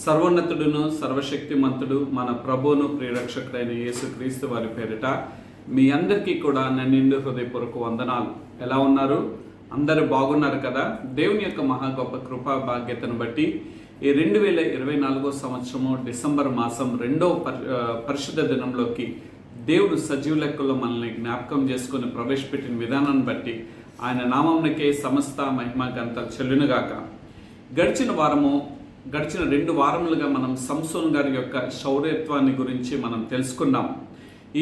సర్వోన్నతుడును సర్వశక్తిమంతుడు మన ప్రభువును ప్రియరక్షకుడైన యేసుక్రీస్తు వారి పేరిట మీ అందరికీ కూడా నా నిండు హృదయపూర్వక వందనాలు. ఎలా ఉన్నారు? అందరూ బాగున్నారు కదా? దేవుని యొక్క మహా గొప్ప కృపా భాగ్యతను బట్టి ఈ 2024 సంవత్సరము డిసెంబర్ మాసం 2వ పరిశుద్ధ దినంలోకి దేవుడు సజీవ లెక్కల్లో మనల్ని జ్ఞాపకం చేసుకుని ప్రవేశపెట్టిన విధానాన్ని బట్టి ఆయన నామమునకే సమస్త మహిమ ఘనత చెల్లునుగాక. గడిచిన 2 వారములుగా మనం సంసోన్ గారి యొక్క శౌర్యత్వాన్ని గురించి మనం తెలుసుకున్నాం.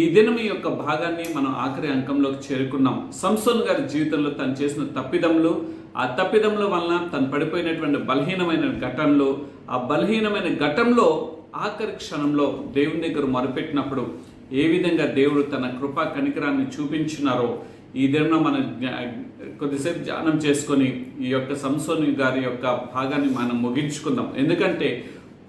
ఈ దినం యొక్క భాగాన్ని మనం ఆఖరి అంకంలోకి చేరుకున్నాం. సంసోన్ గారి జీవితంలో తను చేసిన తప్పిదములు, ఆ తప్పిదముల వలన తను పడిపోయినటువంటి బలహీనమైన ఘటనలు, ఆ బలహీనమైన ఘటనలో ఆఖరి క్షణంలో దేవుని దగ్గర మొరపెట్టినప్పుడు ఏ విధంగా దేవుడు తన కృపా కనికరాన్ని చూపించినారో ఈ దినం మనం కొద్దిసేపు ధ్యానం చేసుకొని ఈ యొక్క సంసోన్ గారి యొక్క భాగాన్ని మనం ముగించుకుందాం. ఎందుకంటే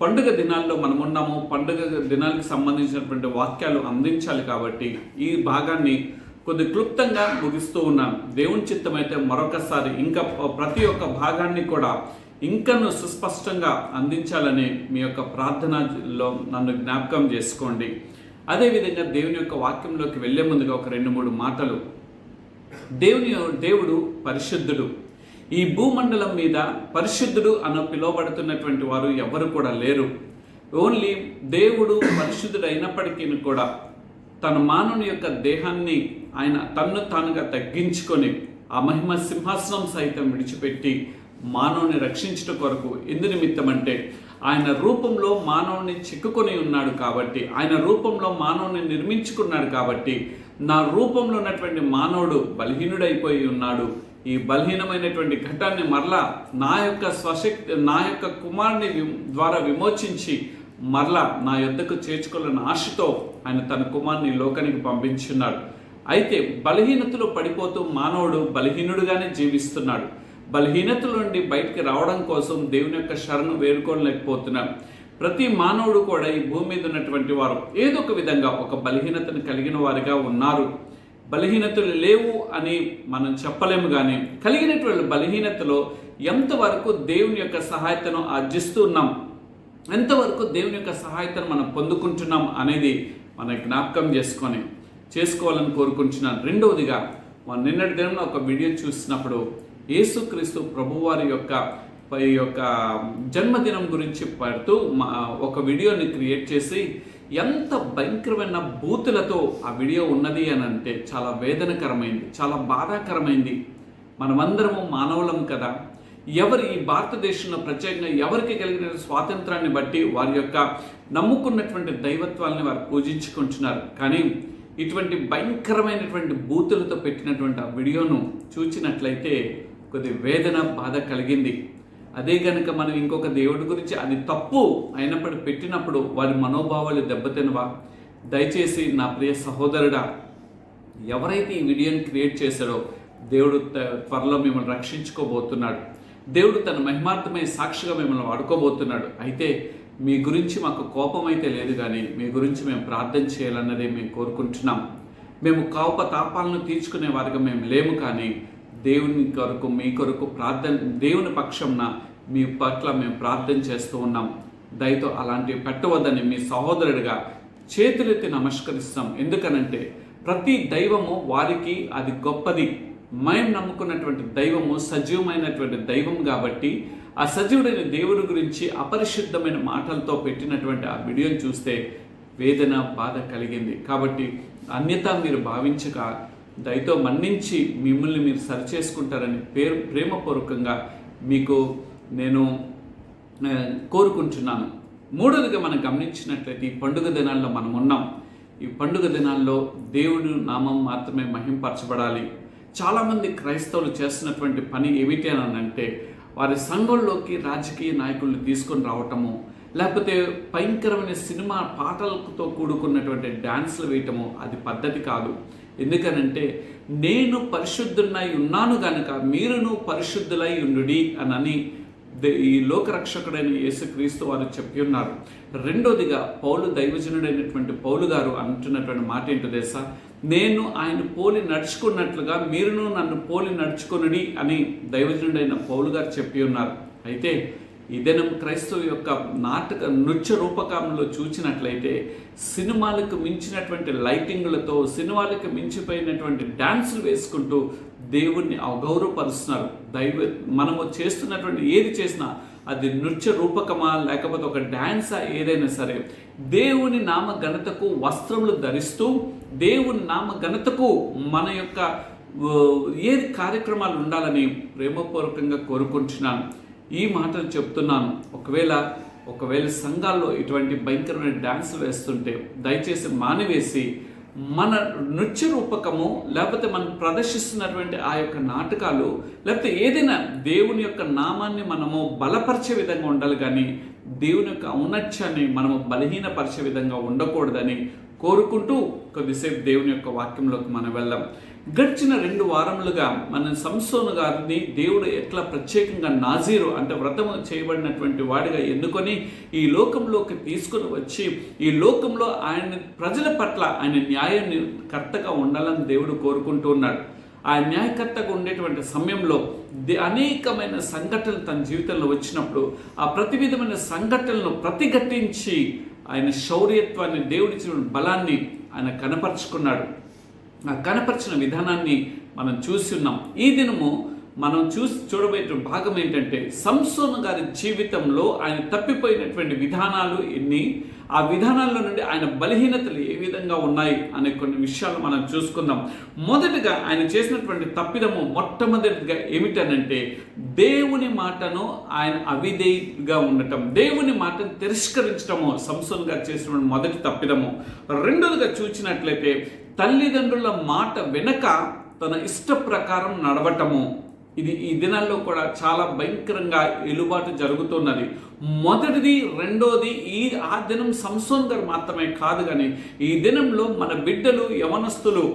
పండుగ దినాల్లో మనం ఉన్నాము, పండుగ దినాలకు సంబంధించినటువంటి వాక్యాలు అందించాలి కాబట్టి ఈ భాగాన్ని కొద్ది క్లుప్తంగా ముగిస్తూ ఉన్నాను. దేవుని చిత్తమైతే మరొకసారి ఇంకా ప్రతి ఒక్క భాగాన్ని కూడా ఇంకను సుస్పష్టంగా అందించాలని మీ యొక్క ప్రార్థనలో నన్ను జ్ఞాపకం చేసుకోండి. అదేవిధంగా దేవుని యొక్క వాక్యంలోకి వెళ్లే ముందుగా ఒక 2-3 మాటలు. దేవుడు పరిశుద్ధుడు. ఈ భూమండలం మీద పరిశుద్ధుడు అని పిలువబడుతున్నటువంటి వారు ఎవరు కూడా లేరు. ఓన్లీ దేవుడు పరిశుద్ధుడు అయినప్పటికీ కూడా తన మానవుని యొక్క దేహాన్ని ఆయన తన్ను తానుగా తగ్గించుకొని ఆ మహిమ సింహాసనం సైతం విడిచిపెట్టి మానవుని రక్షించుట కొరకు ఎందు నిమిత్తం అంటే ఆయన రూపంలో మానవుని చిక్కుకొని ఉన్నాడు కాబట్టి, ఆయన రూపంలో మానవుని నిర్మించుకున్నాడు కాబట్టి నా రూపంలో ఉన్నటువంటి మానవుడు బలహీనుడైపోయి ఉన్నాడు. ఈ బలహీనమైనటువంటి ఘటాన్ని మరలా నా యొక్క కుమారుని ద్వారా విమోచించి మరలా నా యొద్దకు చేర్చుకోవాలన్న ఆశతో ఆయన తన కుమారుని లోకానికి పంపించున్నాడు. అయితే బలహీనతలో పడిపోతూ మానవుడు బలహీనుడుగానే జీవిస్తున్నాడు. బలహీనతల నుండి బయటికి రావడం కోసం దేవుని యొక్క శరణు వేడుకోలేకపోతున్నాడు. ప్రతి మానవుడు కూడా ఈ భూమి మీద ఉన్నటువంటి వారు ఏదో ఒక విధంగా ఒక బలహీనతను కలిగిన వారిగా ఉన్నారు. బలహీనతలు లేవు అని మనం చెప్పలేము, కానీ కలిగినటువంటి బలహీనతలో ఎంతవరకు దేవుని యొక్క సహాయతను ఆర్జిస్తున్నాం, ఎంతవరకు దేవుని యొక్క సహాయతను మనం పొందుకుంటున్నాం అనేది మనం జ్ఞాపకం చేసుకోవాలని కోరుకుంటున్నాను. రెండవదిగా నిన్నటి దినం ఒక వీడియో చూసినప్పుడు యేసుక్రీస్తు ప్రభువారి యొక్క జన్మదినం గురించి పడుతూ ఒక వీడియోని క్రియేట్ చేసి ఎంత భయంకరమైన బూతులతో ఆ వీడియో ఉన్నది అని అంటే చాలా వేదనకరమైంది, చాలా బాధాకరమైంది. మనమందరము మానవులం కదా. ఈ భారతదేశంలో ప్రత్యేకంగా ఎవరికి కలిగిన స్వాతంత్రాన్ని బట్టి వారి యొక్క నమ్ముకున్నటువంటి దైవత్వాలని వారు పూజించుకుంటున్నారు. కానీ ఇటువంటి భయంకరమైనటువంటి బూతులతో పెట్టినటువంటి ఆ వీడియోను చూచినట్లయితే కొద్ది వేదన, బాధ కలిగింది. అదే కనుక మనం ఇంకొక దేవుడి గురించి అది తప్పు అయినప్పుడు పెట్టినప్పుడు వారి మనోభావాలు దెబ్బతినవా? దయచేసి నా ప్రియ సహోదరుడా, ఎవరైతే ఈ వీడియోని క్రియేట్ చేశాడో దేవుడు త్వరలో మిమ్మల్ని రక్షించుకోబోతున్నాడు. దేవుడు తన మహిమార్థమై సాక్షిగా మిమ్మల్ని వాడుకోబోతున్నాడు. అయితే మీ గురించి మాకు కోపం అయితే లేదు, కానీ మీ గురించి మేము ప్రార్థన చేయాలన్నదే మేము కోరుకుంటున్నాం. మేము తాపాలను తీర్చుకునే వారిగా మేము లేము, కానీ దేవుని కొరకు, మీ కొరకు దేవుని పక్షంన మీ పట్ల మేము ప్రార్థన చేస్తూ ఉన్నాం. దయతో అలాంటివి పెట్టవద్దని మీ సహోదరుడిగా చేతులెత్తి నమస్కరిస్తాం. ఎందుకనంటే ప్రతి దైవము వారికి అది గొప్పది. మేము నమ్ముకున్నటువంటి దైవము సజీవమైనటువంటి దైవం కాబట్టి ఆ సజీవుడైన దేవుడి గురించి అపరిశుద్ధమైన మాటలతో పెట్టినటువంటి ఆ వీడియోని చూస్తే వేదన, బాధ కలిగింది. కాబట్టి అన్యత మీరు భావించక దయతో మన్నించి మిమ్మల్ని మీరు సరిచేసుకుంటారని ప్రేమపూర్వకంగా మీకు నేను కోరుకుంటున్నాను. మూడవదిగా మనం గమనించినట్లయితే ఈ పండుగ దినాల్లో మనం ఉన్నాం. ఈ పండుగ దినాల్లో దేవుడు నామం మాత్రమే మహింపరచబడాలి. చాలామంది క్రైస్తవులు చేస్తున్నటువంటి పని ఏమిటి అని అంటే వారి సంఘంలోకి రాజకీయ నాయకులను తీసుకొని రావటము, లేకపోతే భయంకరమైన సినిమా పాటలతో కూడుకున్నటువంటి డ్యాన్స్లు వేయటము అది పద్ధతి కాదు. ఎందుకనంటే నేను పరిశుద్ధునై ఉన్నాను కనుక మీరును పరిశుద్ధులై ఉండుడి అని ఈ లోకరక్షకుడైన యేసుక్రీస్తు వారు చెప్పి ఉన్నారు. రెండోదిగా దైవజనుడైనటువంటి పౌలు గారు అంటున్నటువంటి మాట ఏంటో తెలుసా? నేను ఆయన పోలి నడుచుకున్నట్లుగా మీరును నన్ను పోలి నడుచుకొనుడి అని దైవజనుడైన పౌలు గారు చెప్పి ఉన్నారు. అయితే ఈ దినం క్రైస్తవ యొక్క నృత్య రూపకంలో చూసినట్లయితే సినిమాలకు మించినటువంటి లైటింగులతో, సినిమాలకు మించిపోయినటువంటి డాన్సులు వేసుకుంటూ దేవుణ్ణి అగౌరవపరుస్తున్నారు. మనము చేస్తున్నటువంటి ఏది చేసినా అది నృత్య రూపకమా లేకపోతే ఒక డాన్సా ఏదైనా సరే, దేవుని నామ ఘనతకు వస్త్రములు ధరిస్తూ దేవుని నామ ఘనతకు మన యొక్క ఏది కార్యక్రమాలు ఉండాలని ప్రేమపూర్వకంగా కోరుకుంటున్నాను. ఈ మాటలు చెప్తున్నాను. ఒకవేళ సంఘాల్లో ఇటువంటి భయంకరమైన డాన్సులు వేస్తుంటే దయచేసి మానివేసి మన నృత్య రూపకము లేకపోతే మనం ప్రదర్శిస్తున్నటువంటి ఆ యొక్క నాటకాలు లేకపోతే ఏదైనా దేవుని యొక్క నామాన్ని మనము బలపరిచే విధంగా ఉండాలి, కానీ దేవుని యొక్క ఔన్నత్యాన్ని మనము బలహీనపరిచే విధంగా ఉండకూడదని కోరుకుంటూ కొద్దిసేపు దేవుని యొక్క వాక్యంలోకి మనం వెళ్దాం. గడిచిన 2 వారములుగా మన సంసోను గారిని దేవుడు ఎట్లా ప్రత్యేకంగా నాజీరు అంటే వ్రతము చేయబడినటువంటి వాడిగా ఎన్నుకొని ఈ లోకంలోకి తీసుకుని వచ్చి ఈ లోకంలో ఆయన ప్రజల పట్ల ఆయన న్యాయకర్తగా ఉండాలని దేవుడు కోరుకుంటూ ఉన్నాడు. ఆ న్యాయకర్తగా ఉండేటువంటి సమయంలో అనేకమైన సంఘటనలు తన జీవితంలో వచ్చినప్పుడు ఆ ప్రతి విధమైన సంఘటనలను ప్రతిఘటించి ఆయన శౌర్యత్వాన్ని, దేవుడిచ్చిన బలాన్ని ఆయన కనపరుచుకున్నాడు. ఆ కనపరిచిన విధానాన్ని మనం చూసి ఉన్నాం. ఈ దినము మనం చూడబోయే భాగం ఏంటంటే సంసోను గారి జీవితంలో ఆయన తప్పిపోయినటువంటి విధానాలు ఎన్ని, ఆ విధానాల్లో నుండి ఆయన బలహీనతలు ఏ విధంగా ఉన్నాయి అనే కొన్ని విషయాలు మనం చూసుకుందాం. మొదటిగా ఆయన చేసినటువంటి తప్పిదము మొట్టమొదటిగా ఏమిటనంటే దేవుని మాటను ఆయన అవిధేయగా ఉండటం, దేవుని మాటను తిరస్కరించడము సంసోను గారు చేసినటువంటి మొదటి తప్పిదము. రెండోదిగా చూసినట్లయితే తల్లిదండ్రుల మాట వెనక తన ఇష్ట ప్రకారం నడవటము. ఇది ఈ దినాల్లో కూడా చాలా భయంకరంగా ఎలుబాటు జరుగుతున్నది. మొదటిది, రెండోది ఆ దినం సంసోను గారు మాత్రమే కాదు, కానీ ఈ దినంలో మన బిడ్డలు, యవనస్తులు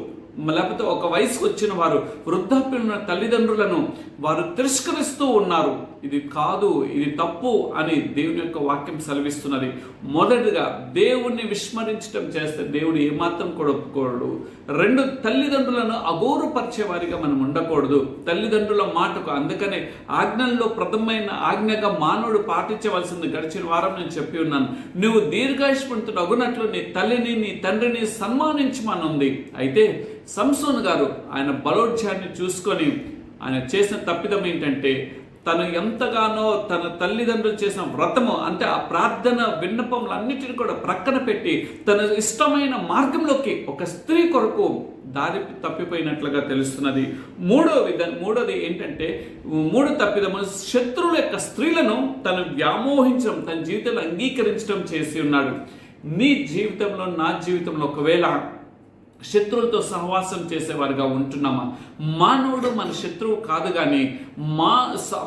లేకపోతే ఒక వయసుకు వచ్చిన వారు, వృద్ధాప్యున్న తల్లిదండ్రులను వారు తిరస్కరిస్తూ ఉన్నారు. ఇది కాదు, ఇది తప్పు అని దేవుని యొక్క వాక్యం సెలవిస్తున్నది. మొదటిగా దేవుణ్ణి విస్మరించడం చేస్తే దేవుడు ఏమాత్రం కూడా ఒప్పుకోడు. 2, తల్లిదండ్రులను అగౌరవపరిచే వారిగా మనం ఉండకూడదు. తల్లిదండ్రుల మాటకు అందుకనే ఆజ్ఞల్లో ప్రథమైన ఆజ్ఞగా మానవుడు పాటించవలసింది గడిచిన వారం నేను చెప్పి ఉన్నాను. నువ్వు దీర్ఘాయుష్మంతుడు అగునట్లు నీ తల్లిని నీ తండ్రిని సన్మానించమనుంది. అయితే సంసోను గారు ఆయన బలోఢ్యాన్ని చూసుకొని ఆయన చేసిన తప్పిదం ఏంటంటే తను ఎంతగానో తన తల్లిదండ్రులు చేసిన వ్రతము అంటే ఆ ప్రార్థన విన్నపములన్నిటిని కూడా ప్రక్కన పెట్టి తన ఇష్టమైన మార్గంలోకి ఒక స్త్రీ కొరకు దారి తప్పిపోయినట్లుగా తెలుస్తున్నది. మూడోది ఏంటంటే మూడో తప్పిదము శత్రువుల యొక్క స్త్రీలను తను వ్యామోహించడం, తన జీవితంలో అంగీకరించడం చేసి ఉన్నాడు. నీ జీవితంలో, నా జీవితంలో ఒకవేళ శత్రువులతో సహవాసం చేసేవారిగా ఉంటున్నామా? మానవుడు మన శత్రువు కాదు, కానీ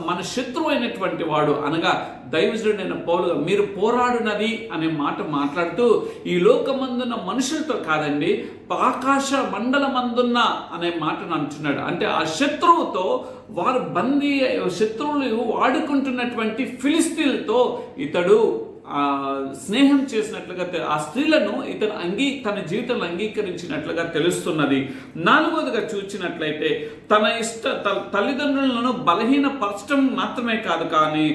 మన శత్రువు అయినటువంటి వాడు అనగా దైవజనుడైన పౌలుగా మీరు పోరాడునది అనే మాట మాట్లాడుతూ ఈ లోకమందున్న మనుషులతో కాదండి, ఆకాశ మండలమందున్న అనే మాటను అంటున్నాడు. అంటే ఆ శత్రువుతో వారు శత్రువులు వాడుకుంటున్నటువంటి ఫిలిస్తీన్లతో ఇతడు స్నేహం చేసినట్లుగా ఆ స్త్రీలను ఇతను తన జీవితంలో అంగీకరించినట్లుగా తెలుస్తున్నది. 4వదిగా చూసినట్లయితే తల్లిదండ్రులను బలహీనపరచడం మాత్రమే కాదు, కానీ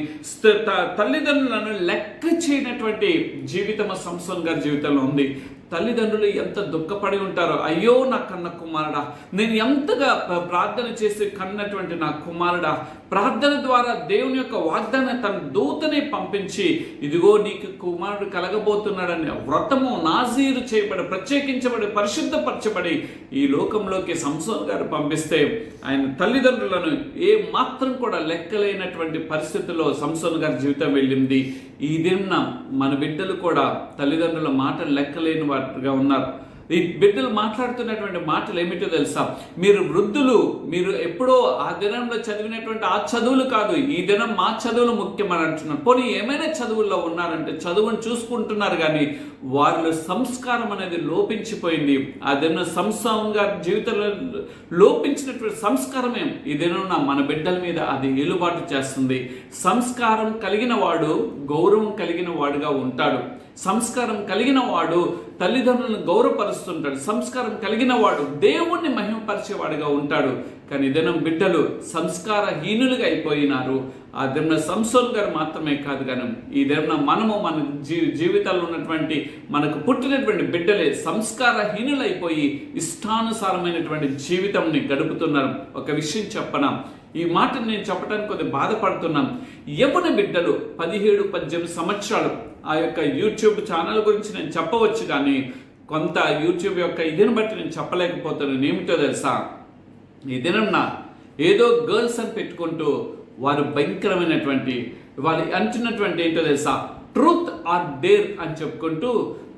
తల్లిదండ్రులను లెక్క చేయనటువంటి జీవితం సంసోను గారి జీవితంలో ఉంది. తల్లిదండ్రులు ఎంత దుఃఖపడి ఉంటారో, అయ్యో నా కన్న కుమారుడా, నేను ఎంతగా ప్రార్థన చేసి కన్నటువంటి నా కుమారుడా, ప్రార్థన ద్వారా దేవుని యొక్క వాగ్దానం తన దూతని పంపించి ఇదిగో నీకు కుమారుడు కలగబోతున్నాడని వ్రతము నాజీరు చేయబడి ప్రత్యేకించబడి పరిశుద్ధపరచబడి ఈ లోకంలోకి సంసోను గారు పంపిస్తే ఆయన తల్లిదండ్రులను ఏ మాత్రం కూడా లెక్కలేనటువంటి పరిస్థితుల్లో సంసోను గారి జీవితం వెళ్ళింది. ఈ దిన మన బిడ్డలు కూడా తల్లిదండ్రుల మాటలు లెక్కలేని వాటిగా ఉన్నారు. ఈ బిడ్డలు మాట్లాడుతున్నటువంటి మాటలు ఏమిటో తెలుసా? మీరు వృద్ధులు, మీరు ఎప్పుడో ఆ దినంలో చదివినటువంటి ఆ చదువులు కాదు, ఈ దినం మా చదువులు ముఖ్యమని అంటున్నారు. పోనీ ఏమైనా చదువుల్లో ఉన్నారంటే చదువును చూసుకుంటున్నారు, కానీ వారిలో సంస్కారం అనేది లోపించిపోయింది. ఆ దినం సంసోను గారి జీవితంలో లోపించినటువంటి సంస్కారమే ఈ దినం మన బిడ్డల మీద అది ఏలుబాటు చేస్తుంది. సంస్కారం కలిగిన వాడు గౌరవం కలిగిన వాడుగా ఉంటాడు. సంస్కారం కలిగిన వాడు తల్లిదండ్రులను గౌరవపరుస్తుంటాడు. సంస్కారం కలిగిన వాడు దేవుణ్ణి మహిమపరిచేవాడుగా ఉంటాడు. కానీ దినం బిడ్డలు సంస్కారహీనులుగా అయిపోయినారు. ఆ దేవుని సంసోన్ గారు మాత్రమే కాదు కానీ ఈ దేవుని మనము మన జీవితాల్లో ఉన్నటువంటి మనకు పుట్టినటువంటి బిడ్డలే సంస్కారహీనులైపోయి ఇష్టానుసారమైనటువంటి జీవితంని గడుపుతున్నారు. ఒక విషయం చెప్పనా, ఈ మాటను నేను చెప్పడానికి కొద్దిగా బాధపడుతున్నాను. యవ్వన బిడ్డలు 17-18 సంవత్సరాలు ఆ యొక్క యూట్యూబ్ ఛానల్ గురించి నేను చెప్పవచ్చు, కానీ కొంత యూట్యూబ్ యొక్క ఇదిని బట్టి నేను చెప్పలేకపోతున్నాను. ఏమిటో తెలుసా, ఈ దినం ఏదో గర్ల్స్ అని పెట్టుకుంటూ వారు భయంకరమైనటువంటి వారు అంటున్నటువంటి ఏంటో తెలుసా, ట్రూత్ ఆర్ డేర్ అని చెప్పుకుంటూ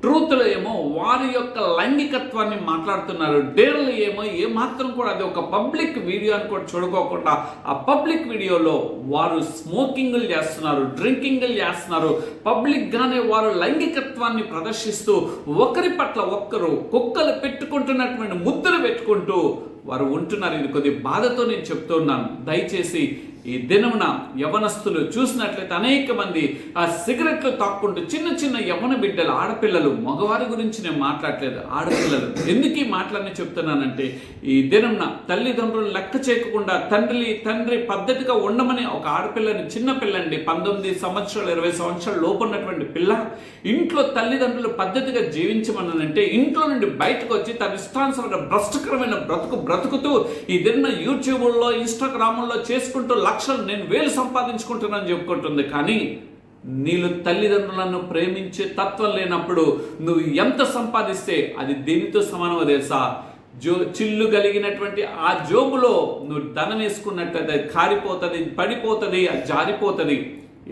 ట్రూత్లో ఏమో వారి యొక్క లైంగికత్వాన్ని మాట్లాడుతున్నారు, డేర్లు ఏమో ఏమాత్రం కూడా అది ఒక పబ్లిక్ వీడియో అని కూడా చూడుకోకుండా ఆ పబ్లిక్ వీడియోలో వారు స్మోకింగ్లు చేస్తున్నారు, డ్రింకింగ్లు చేస్తున్నారు, పబ్లిక్గానే వారు లైంగికత్వాన్ని ప్రదర్శిస్తూ ఒకరి పట్ల ఒక్కరు కుక్కలు పెట్టుకుంటున్నటువంటి ముద్దులు పెట్టుకుంటూ వారు ఉంటున్నారు. ఇది కొద్ది బాధతో నేను చెప్తున్నాను. దయచేసి ఈ దినమున యవనస్తులు చూసినట్లయితే అనేక మంది ఆ సిగరెట్లు తాక్కుంటూ చిన్న చిన్న యవన బిడ్డలు, ఆడపిల్లలు, మగవారి గురించి నేను మాట్లాడలేదు, ఆడపిల్లలు. ఎందుకు ఈ మాటలన్నీ చెప్తున్నానంటే ఈ దినమున తల్లిదండ్రులు లెక్క చేయకుండా తండ్రి పద్ధతిగా ఉండమని ఒక ఆడపిల్లని, చిన్న పిల్లండి 19 సంవత్సరాలు 20 సంవత్సరాలు లోపు ఉన్నటువంటి పిల్ల ఇంట్లో తల్లిదండ్రులు పద్ధతిగా జీవించమనంటే ఇంట్లో నుండి బయటకు వచ్చి తన ఇష్టానుసారమైన భ్రష్టకరమైన బ్రతుకుతూ ఈ దిన యూట్యూబ్లో ఇన్స్టాగ్రామ్లో చేసుకుంటూ లక్షలు నేను వేలు సంపాదించుకుంటున్నాను చెప్పుకుంటుంది. కానీ నీళ్ళు తల్లిదండ్రులను ప్రేమించే తత్వం లేనప్పుడు నువ్వు ఎంత సంపాదిస్తే అది దేనితో సమానమో తెలుసా, చిల్లు కలిగినటువంటి ఆ జోబులో నువ్వు ధనం వేసుకున్నట్లయితే అది కారిపోతుంది, పడిపోతుంది, అది జారిపోతుంది.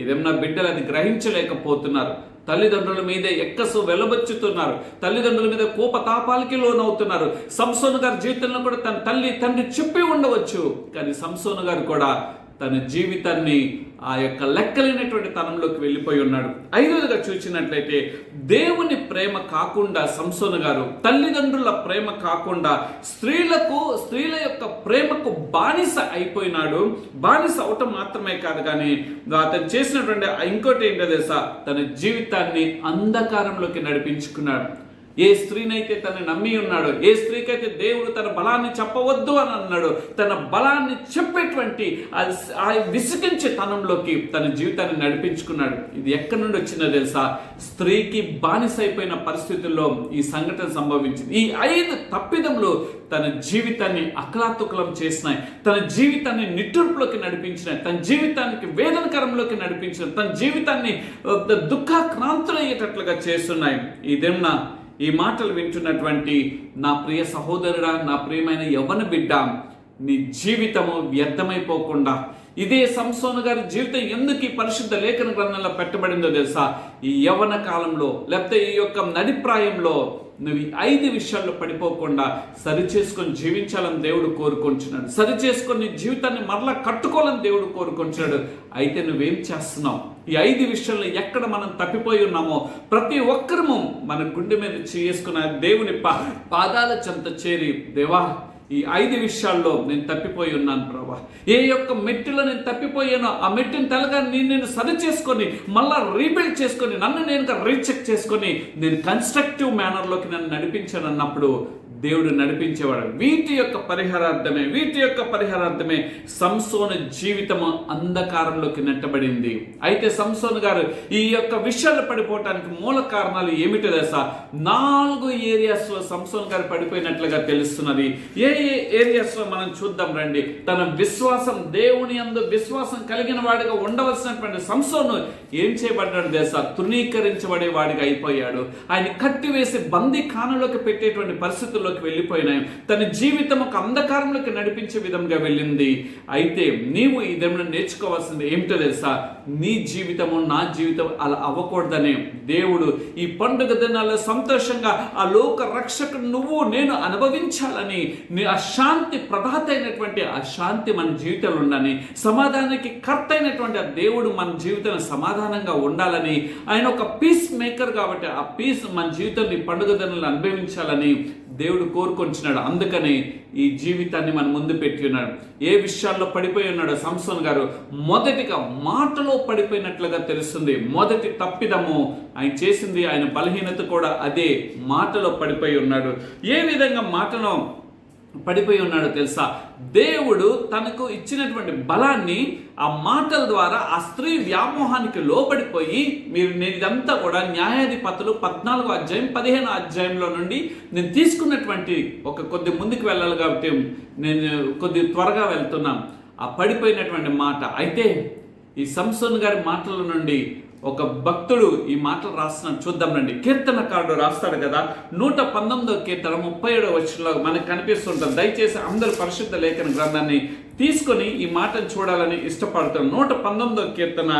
ఇదేమన్నా బిడ్డలు అది గ్రహించలేకపోతున్నారు. తల్లిదండ్రుల మీదే ఎక్కసు వెలబొచ్చుతున్నారు, తల్లిదండ్రుల మీద కోపతాపాలకి లోనవుతున్నారు. సంసోను గారి జీవితంలో కూడా తన తండ్రి చెప్పి ఉండవచ్చు, కానీ సంసోను గారు కూడా తన జీవితాన్ని ఆ యొక్క లెక్కలేనటువంటి తనంలోకి వెళ్ళిపోయి ఉన్నాడు. 5వదిగా చూసినట్లయితే దేవుని ప్రేమ కాకుండా సంసోను గారు తల్లిదండ్రుల ప్రేమ కాకుండా స్త్రీల యొక్క ప్రేమకు బానిస అయిపోయినాడు. బానిస అవటం మాత్రమే కాదు, కానీ అతను చేసినటువంటి ఇంకోటి ఏంటో తెలుసా, తన జీవితాన్ని అంధకారంలోకి నడిపించుకున్నాడు. ఏ స్త్రీనైతే తను నమ్మి ఉన్నాడో, ఏ స్త్రీకైతే దేవుడు తన బలాన్ని చెప్పవద్దు అని అన్నాడు, తన బలాన్ని చెప్పేటువంటి ఆ విసిగించే తనంలోకి తన జీవితాన్ని నడిపించుకున్నాడు. ఇది ఎక్కడి నుండి వచ్చిందో తెలుసా, స్త్రీకి బానిస అయిపోయిన పరిస్థితుల్లో ఈ సంఘటన సంభవించింది. ఈ 5 తప్పిదములు తన జీవితాన్ని అకలాతుకలం చేసినాయి, తన జీవితాన్ని నిట్టూర్పులోకి నడిపించినాయి, తన జీవితానికి వేదనకరంలోకి నడిపించినాయి, తన జీవితాన్ని దుఃఖాక్రాంతులయ్యేటట్లుగా చేస్తున్నాయి. ఈ దిన ఈ మాటలు వింటున్నటువంటి నా ప్రియ సహోదరుడా, నా ప్రియమైన యవ్వన బిడ్డ, నీ జీవితము వ్యర్థమైపోకుండా ఇదే సంసోను గారి జీవితం ఎందుకు ఈ పరిశుద్ధ లేఖన గ్రంథంలో పెట్టబడిందో తెలుసా, ఈ యవ్వన కాలంలో లేకపోతే ఈ యొక్క నడిప్రాయంలో నువ్వు 5 విషయాల్లో పడిపోకుండా సరిచేసుకొని జీవించాలని దేవుడు కోరుకుంటున్నాడు. సరిచేసుకొని నీ జీవితాన్ని మరలా కట్టుకోవాలని దేవుడు కోరుకుంటున్నాడు. అయితే నువ్వేం చేస్తున్నావు? ఈ 5 విషయాల్లో ఎక్కడ మనం తప్పిపోయి ఉన్నామో ప్రతి ఒక్కరము మన గుండె మీద చేసుకున్న దేవుని పాదాల చెంత చేరి, దేవా ఈ 5 విషయాల్లో నేను తప్పిపోయి ఉన్నాను ప్రభా, ఏ యొక్క మెట్టులో నేను తప్పిపోయానో ఆ మెట్టుని తెలగా నేను సరి చేసుకొని మళ్ళా రీబిల్డ్ చేసుకొని నన్ను నేను రీచెక్ చేసుకొని నేను కన్స్ట్రక్టివ్ మేనర్లోకి నన్ను నడిపించాను అన్నప్పుడు దేవుడు నడిపించేవాడు. వీటి యొక్క పరిహారార్థమే సంసోను జీవితము అంధకారంలోకి నెట్టబడింది. అయితే సంసోను గారు ఈ యొక్క విషయాలు పడిపోవటానికి మూల కారణాలు ఏమిటో తెలుసా, 4 ఏరియాస్లో సంసోను గారు పడిపోయినట్లుగా తెలుస్తున్నది. ఏ ఏరియాస్లో మనం చూద్దాం రండి. తన విశ్వాసం, దేవుని యందు విశ్వాసం కలిగిన వాడిగా ఉండవలసినటువంటి సంసోను ఏం చేయబడ్డాడు తెలుసా, తృణీకరించబడే వాడిగా అయిపోయాడు. ఆయన కట్టివేసి బందీ ఖానలోకి పెట్టేటువంటి పరిస్థితుల్లో వెళ్ళిపోయినాయి. తన జీవితం ఒక అంధకారంలోకి నడిపించే విధంగా వెళ్ళింది. అయితే నీవు ఈ దినం నేర్చుకోవాల్సింది ఏమిటో తెలుసా, నీ జీవితము నా జీవితం అలా అవ్వకూడదనే దేవుడు ఈ పండుగ దినాల్లో సంతోషంగా ఆ లోక రక్షకుడు నువ్వు నేను అనుభవించాలని, ఆ శాంతి ప్రదాత అయినటువంటి ఆ శాంతి మన జీవితంలో ఉండాలని, సమాధానానికి కర్త అయినటువంటి ఆ దేవుడు మన జీవితంలో సమాధానంగా ఉండాలని, ఆయన ఒక పీస్ మేకర్ కాబట్టి ఆ పీస్ మన జీవితాన్ని పండుగ దినాలను అనుభవించాలని దేవుడు కోరుకొంటున్నాడు. అందుకని ఈ జీవితాన్ని మన ముందు పెట్టి ఉన్నాడు. ఏ విషయాల్లో పడిపోయి ఉన్నాడో సంసోను గారు, మొదటిగా మాటలో పడిపోయినట్లుగా తెలుస్తుంది. మొదటి తప్పిదము ఆయన చేసింది, ఆయన బలహీనత కూడా అదే, మాటలో పడిపోయి ఉన్నాడు. ఏ విధంగా మాటను పడిపోయి ఉన్నాడో తెలుసా? దేవుడు తనకు ఇచ్చినటువంటి బలాన్ని ఆ మాటల ద్వారా ఆ స్త్రీ వ్యామోహానికి లోబడిపోయి, నేను ఇదంతా కూడా న్యాయాధిపతులు 14వ అధ్యాయం 15వ అధ్యాయంలో నుండి నేను తీసుకున్నటువంటి కొద్ది ముందుకు వెళ్ళాలి కాబట్టి నేను కొద్ది త్వరగా వెళ్తున్నాను. ఆ పడిపోయినటువంటి మాట. అయితే ఈ సంసోను గారి మాటల నుండి ఒక భక్తుడు ఈ మాటలు రాస్తున్నాడు, చూద్దాం రండి. కీర్తనకారుడు రాస్తాడు కదా, 119వ కీర్తన 37వ వచనంలో మనకు కనిపిస్తుంటుంది. దయచేసి అందరూ పరిశుద్ధ లేఖన గ్రంథాన్ని తీసుకొని ఈ మాటను చూడాలని ఇష్టపడతాను. 119వ కీర్తన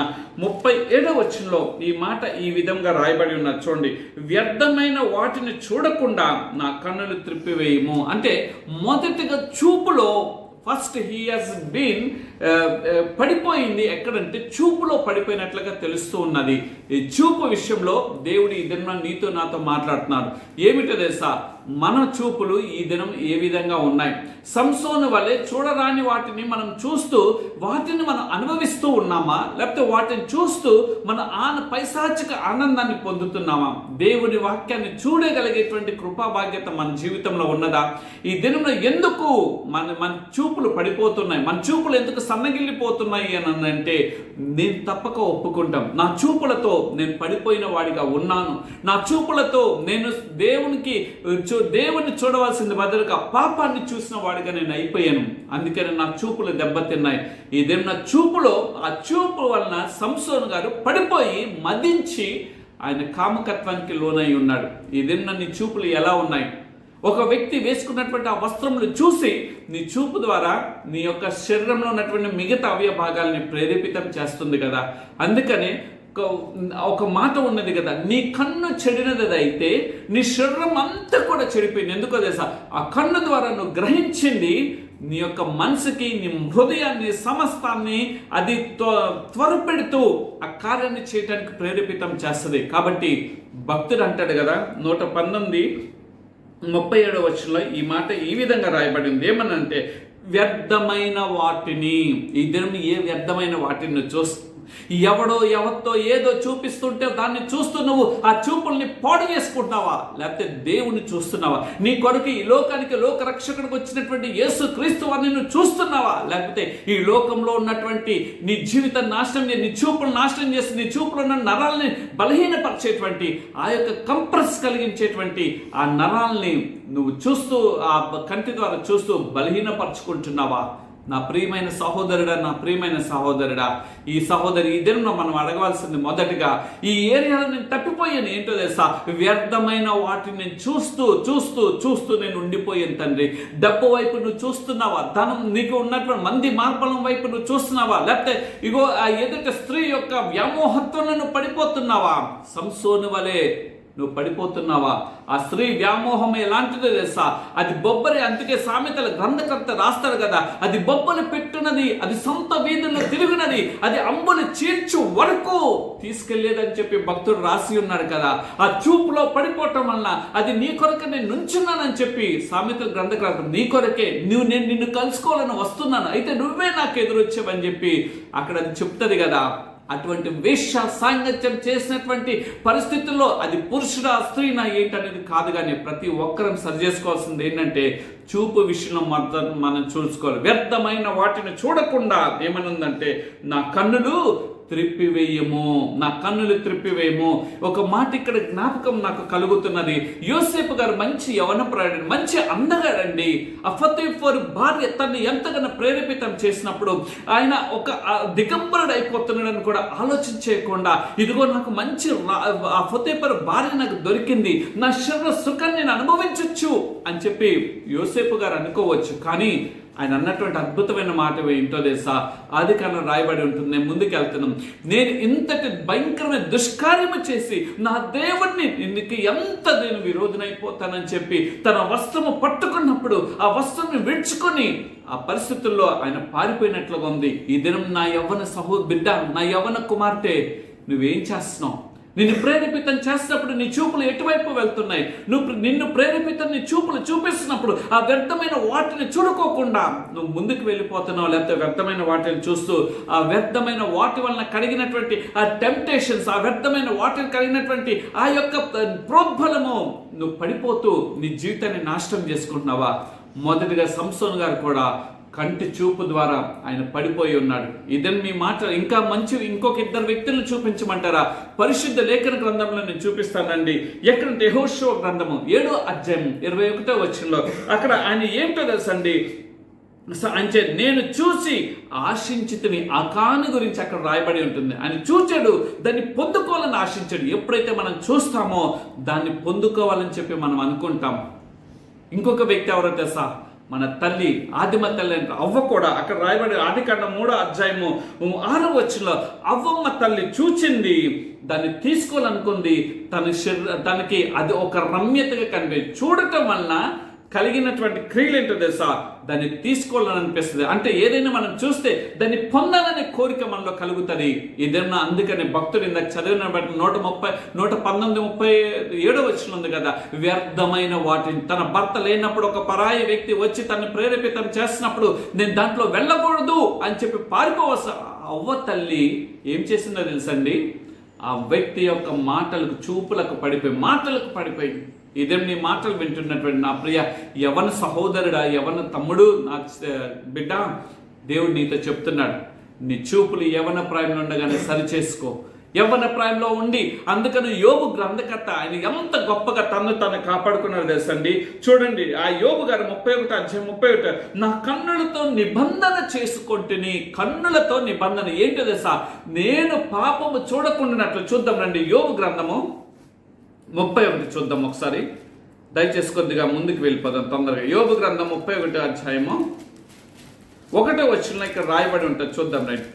37వ వచనంలో ఈ మాట ఈ విధంగా రాయబడి ఉన్నది చూడండి. వ్యర్థమైన వాటిని చూడకుండా నా కన్నులు త్రిప్పివేయము. అంటే మొదటిగా చూపులో ఫస్ట్ హీ హాజ్ బీన్ పడిపోయింది. ఎక్కడంటే చూపులో పడిపోయినట్లుగా తెలుస్తూ ఉన్నది. ఈ చూపు విషయంలో దేవుడు ఈ దినం నీతో నాతో మాట్లాడుతున్నాడు. ఏమిటో తెలుసా? మన చూపులు ఈ దినం ఏ విధంగా ఉన్నాయి? సంసోను వలె చూడరాని వాటిని మనం చూస్తూ వాటిని మనం అనుభవిస్తూ ఉన్నామా, లేకపోతే వాటిని చూస్తూ మన పైశాచిక ఆనందాన్ని పొందుతున్నామా? దేవుని వాక్యాన్ని చూడగలిగేటువంటి కృపా బాధ్యత మన జీవితంలో ఉన్నదా? ఈ దినంలో ఎందుకు మన చూపులు పడిపోతున్నాయి, మన చూపులు ఎందుకు సన్నగిల్లిపోతున్నాయి అని అంటే నేను తప్పక ఒప్పుకుంటాం. నా చూపులతో నేను పడిపోయిన వాడిగా ఉన్నాను. నా చూపులతో నేను దేవుని చూడవలసింది బదులుగా పాపాన్ని చూసిన వాడిగా నేను అయిపోయాను. అందుకని నా చూపులు దెబ్బతిన్నాయి. ఇదేం నా చూపులో ఆ చూపు వలన సంసోను గారు పడిపోయి మదించి ఆయన కామకత్వానికి లోనై ఉన్నాడు. ఇదేం నీ చూపులు ఎలా ఉన్నాయి? ఒక వ్యక్తి వేసుకున్నటువంటి ఆ వస్త్రములు చూసి నీ చూపు ద్వారా నీ యొక్క శరీరంలో ఉన్నటువంటి మిగతా అవయవ భాగాల్ని ప్రేరేపితం చేస్తుంది కదా. అందుకనే ఒక మాట ఉన్నది కదా, నీ కన్ను చెడినది అయితే నీ శరీరం అంతా కూడా చెడిపోయింది. ఎందుకో తెలుసా? ఆ కన్ను ద్వారా నువ్వు గ్రహించింది నీ యొక్క మనసుకి, నీ హృదయాన్ని, సమస్తాన్ని అది త్వరపెడుతూ ఆ కార్యాన్ని చేయడానికి ప్రేరేపితం చేస్తుంది. కాబట్టి భక్తుడు అంటాడు కదా, 119:37 వచనంలో ఈ మాట ఈ విధంగా రాయబడింది. ఏమనంటే, వ్యర్థమైన వాటిని, ఈ దినం ఏ వ్యర్థమైన వాటిని ఎవరితో ఏదో చూపిస్తుంటే దాన్ని చూస్తూ నువ్వు ఆ చూపుల్ని పాడు చేసుకుంటున్నావా, లేకపోతే దేవుని చూస్తున్నావా? నీ కొరకు ఈ లోకానికి లోకరక్షకుడికి వచ్చినటువంటి యేసు క్రీస్తు వారిని నువ్వు చూస్తున్నావా, లేకపోతే ఈ లోకంలో ఉన్నటువంటి నీ జీవితాన్ని నాశనం చేసి, నీ చూపులు నాశనం చేసి, నీ చూపులు ఉన్న నరాలని బలహీనపరిచేటువంటి ఆ యొక్క కంప్రెస్ కలిగించేటువంటి ఆ నరాల్ని నువ్వు చూస్తూ ఆ కంటి ద్వారా చూస్తూ బలహీనపరుచుకుంటున్నావా? నా ప్రియమైన సహోదరుడా, నా ప్రియమైన సహోదరుడా, ఈ సహోదరి, ఈ దినంలో మనం అడగవలసింది మొదటిగా, ఈ ఏరియాలో నేను తప్పిపోయాను. ఏంటో తెలుసా? వ్యర్థమైన వాటిని నేను చూస్తూ నేను ఉండిపోయాను తండ్రి. డబ్బు వైపు నువ్వు చూస్తున్నావా? ధనం, నీకు ఉన్నటువంటి మంది మార్బలం వైపు నువ్వు చూస్తున్నావా? లేకపోతే ఇగో ఆ ఎదుట స్త్రీ యొక్క వ్యామోహత్వంలో నువ్వు పడిపోతున్నావా? సంసోను వలె నువ్వు పడిపోతున్నావా? ఆ స్త్రీ వ్యామోహం ఎలాంటిదో తెలుసా? అది బొబ్బరి. అందుకే సామెతల గ్రంథకర్త రాస్తాడు కదా, అది బొబ్బలు పెట్టున్నది, అది సొంత వీధుల్లో తిరిగినది, అది అంబులు చీల్చు వరకు తీసుకెళ్లేదని చెప్పి భక్తుడు రాసి ఉన్నాడు కదా. ఆ చూపులో పడిపోవటం వలన అది నీ కొరకే నేను నుంచున్నానని చెప్పి సామెతల గ్రంథకర్త, నీ కొరకే నేను నిన్ను కలుసుకోవాలని వస్తున్నాను, అయితే నువ్వే నాకు ఎదురొచ్చావని చెప్పి అక్కడ అది చెప్తుంది కదా. అటువంటి వేశ్య సాంగత్యం చేసినటువంటి పరిస్థితుల్లో అది పురుషుడా స్త్రీనా ఏంటనేది కాదు, కానీ ప్రతి ఒక్కరం సరి చేసుకోవాల్సింది ఏంటంటే చూపు విషయంలో మనం చూసుకోవాలి. వ్యర్థమైన వాటిని చూడకుండా ఏమనుందంటే, నా కన్నులు త్రిప్పివేయము, నా కన్నులు త్రిప్పివేయము. ఒక మాట ఇక్కడ జ్ఞాపకం నాకు కలుగుతున్నది. యోసేపు గారు మంచి యవనప్రాయుడు, మంచి అందగాడండి. ఆ ఫతేఫరు భార్య తనని ఎంతగానో ప్రేరేపితం చేసినప్పుడు ఆయన ఒక దిగంబరుడు అయిపోతున్నాడని కూడా ఆలోచించకుండా, ఇదిగో నాకు మంచి ఆ ఫతేఫరు భార్య నాకు దొరికింది, నా శరీర సుఖాన్ని నేను అనుభవించవచ్చు అని చెప్పి యోసేపు గారు అనుకోవచ్చు. కానీ ఆయన అన్నటువంటి అద్భుతమైన మాట ఏంటో తెలుసా? ఆదికాండం రాయబడి ఉంటుంది. నేను ముందుకు వెళ్తున్నాను. నేను ఇంతటి భయంకరమైన దుష్కార్యము చేసి నా దేవుణ్ణి ఎంత నేను విరోధనైపోతానని చెప్పి తన వస్త్రము పట్టుకున్నప్పుడు ఆ వస్త్రాన్ని విడుచుకొని ఆ పరిస్థితుల్లో ఆయన పారిపోయినట్లుగా ఉంది. ఈ దినం నా యవ్వన బిడ్డ, నా యవ్వన కుమార్తె, నువ్వేం చేస్తున్నావు? నిన్ను ప్రేరేపితం చేసినప్పుడు నీ చూపులు ఎటువైపు వెళ్తున్నాయి? నిన్ను ప్రేరేపితం నీ చూపులు చూపిస్తున్నప్పుడు ఆ వ్యర్థమైన వాటిని చూడుకోకుండా నువ్వు ముందుకు వెళ్ళిపోతున్నావు, లేకపోతే వ్యర్థమైన వాటిని చూస్తూ ఆ వ్యర్థమైన వాటి వలన కలిగినటువంటి ఆ టెంప్టేషన్స్, ఆ వ్యర్థమైన వాటిని కలిగినటువంటి ఆ యొక్క ప్రోద్బలము నువ్వు పడిపోతూ నీ జీవితాన్ని నాశనం చేసుకుంటున్నావా? మొదటిగా సంసోను గారు కూడా కంటి చూపు ద్వారా ఆయన పడిపోయి ఉన్నాడు. ఇదని మీ మాట ఇంకా మంచి ఇంకొక ఇద్దరు వ్యక్తులను చూపించమంటారా? పరిశుద్ధ లేఖన గ్రంథంలో నేను చూపిస్తానండి. ఎక్కడంటే యెహోషువ గ్రంథము 7వ అధ్యాయం 21వ వచనంలో అక్కడ ఆయన ఏమిటో తెలుసండి, అంటే నేను చూసి ఆశించితిని అకాను గురించి అక్కడ రాయబడి ఉంటుంది. ఆయన చూచాడు, దాన్ని పొందుకోవాలని ఆశించాడు. ఎప్పుడైతే మనం చూస్తామో దాన్ని పొందుకోవాలని చెప్పి మనం అనుకుంటాం. ఇంకొక వ్యక్తి ఎవరో తెలుసా? మన తల్లి, ఆదిమ తల్లి అంటే అవ్వ కూడా అక్కడ రాయబడి ఆదికాండం 3వ అధ్యాయము 6వ వచనంలో అవ్వమ్మ తల్లి చూచింది, దాన్ని తీసుకోవాలనుకుంది. తనకి అది ఒక రమ్యతగా కనిపించింది. చూడటం వలన కలిగినటువంటి క్రియలు ఏంటో తెలుసా? దాన్ని తీసుకోవాలని అనిపిస్తుంది. అంటే ఏదైనా మనం చూస్తే దాన్ని పొందాలనే కోరిక మనలో కలుగుతుంది. ఏదైనా అందుకని భక్తుడు ఇందాక చదివిన బట్టి 119:37 వచనం ఉంది కదా, వ్యర్థమైన వాటిని తన భర్త లేనప్పుడు ఒక పరాయి వ్యక్తి వచ్చి తనను ప్రేరేపితం చేస్తున్నప్పుడు నేను దాంట్లో వెళ్ళకూడదు అని చెప్పి పారిపోవలసిన అవ్వ తల్లి ఏం చేసిందో తెలుసండి? ఆ వ్యక్తి యొక్క చూపులకు పడిపోయి ఇదే నీ మాటలు వింటున్నటువంటి నా ప్రియ యవన సహోదరుడా, యవన తమ్ముడు, నా బిడ్డ, దేవుడు నీతో చెప్తున్నాడు, నీ చూపులు యవన ప్రాయంలో ఉండగానే సరి చేసుకో. యవ్వన ప్రాయంలో ఉండి, అందుకని యోబు గ్రంథకర్త ఆయన ఎంత గొప్పగా తను కాపాడుకున్నాడు తెలుసండి. చూడండి, ఆ యోబు గారు 31:31 నా కన్నులతో నిబంధన చేసుకుంటుని. కన్నులతో నిబంధన ఏంటో తెలుసా? నేను పాపము చూడకుండానట్లు. చూద్దాం రండి, యోబు గ్రంథము 31 చూద్దాం ఒకసారి. దయచేసి కొద్దిగా ముందుకు వెళ్ళిపోదాం తొందరగా. యోబు గ్రంథం 31వ అధ్యాయము 1వ వచనంలో ఇక్కడ రాయబడి ఉంటుంది. చూద్దాం రైట్.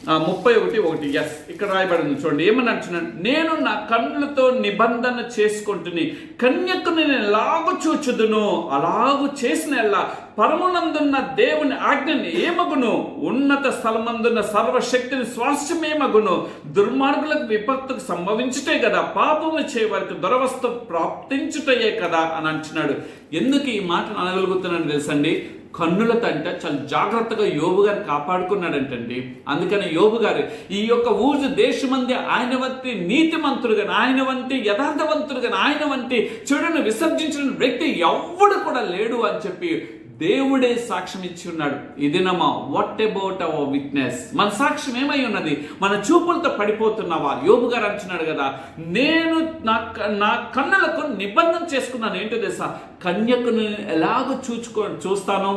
31:1 ఎస్, ఇక్కడ రాయబడింది చూడండి. ఏమని అంటున్నాడు? నేను నా కన్నులతో నిబంధన చేసుకుంటుని, కన్యకుని నేను ఎలాగూ చూచుదును, అలాగూ చేసిన ఎల్లా పరమునందున్న దేవుని ఆజ్ఞని ఏమగును, ఉన్నత స్థలమందున్న సర్వశక్తిని స్వాస్థ్యమేమగును. దుర్మార్గులకు విపత్తుకు సంభవించుటే కదా, పాపము చేయవారికి దురవస్థ ప్రాప్తించుటయే కదా అని అంటున్నాడు. ఎందుకు ఈ మాటను అనగలుగుతున్నాడు తెలుసండి? కన్నులతో అంటే చాలా జాగ్రత్తగా యోబు గారు కాపాడుకున్నాడంటండి. అందుకని యోబు గారు ఈ యొక్క ఊజు దేశమంది ఆయన వంటి నీతిమంతుడు కానీ, ఆయన వంటి యథార్థవంతుడు కానీ, ఆయన వంటి చెడును విసర్జించిన వ్యక్తి ఎవ్వడు కూడా లేడు అని చెప్పి దేవుడే సాక్ష్యం ఇచ్చి ఉన్నాడు. ఇది నమ్మా, వాట్ అబౌట్ అవర్ విట్నెస్? మన సాక్ష్యం ఏమై ఉన్నది? మన చూపులతో పడిపోతున్నావా? యోబు గారు అంటున్నాడు కదా, నేను నా కన్నులకు నిబంధన చేసుకున్నాను. ఏంటో తెలుసా? కన్యకుని ఎలాగో చూస్తాను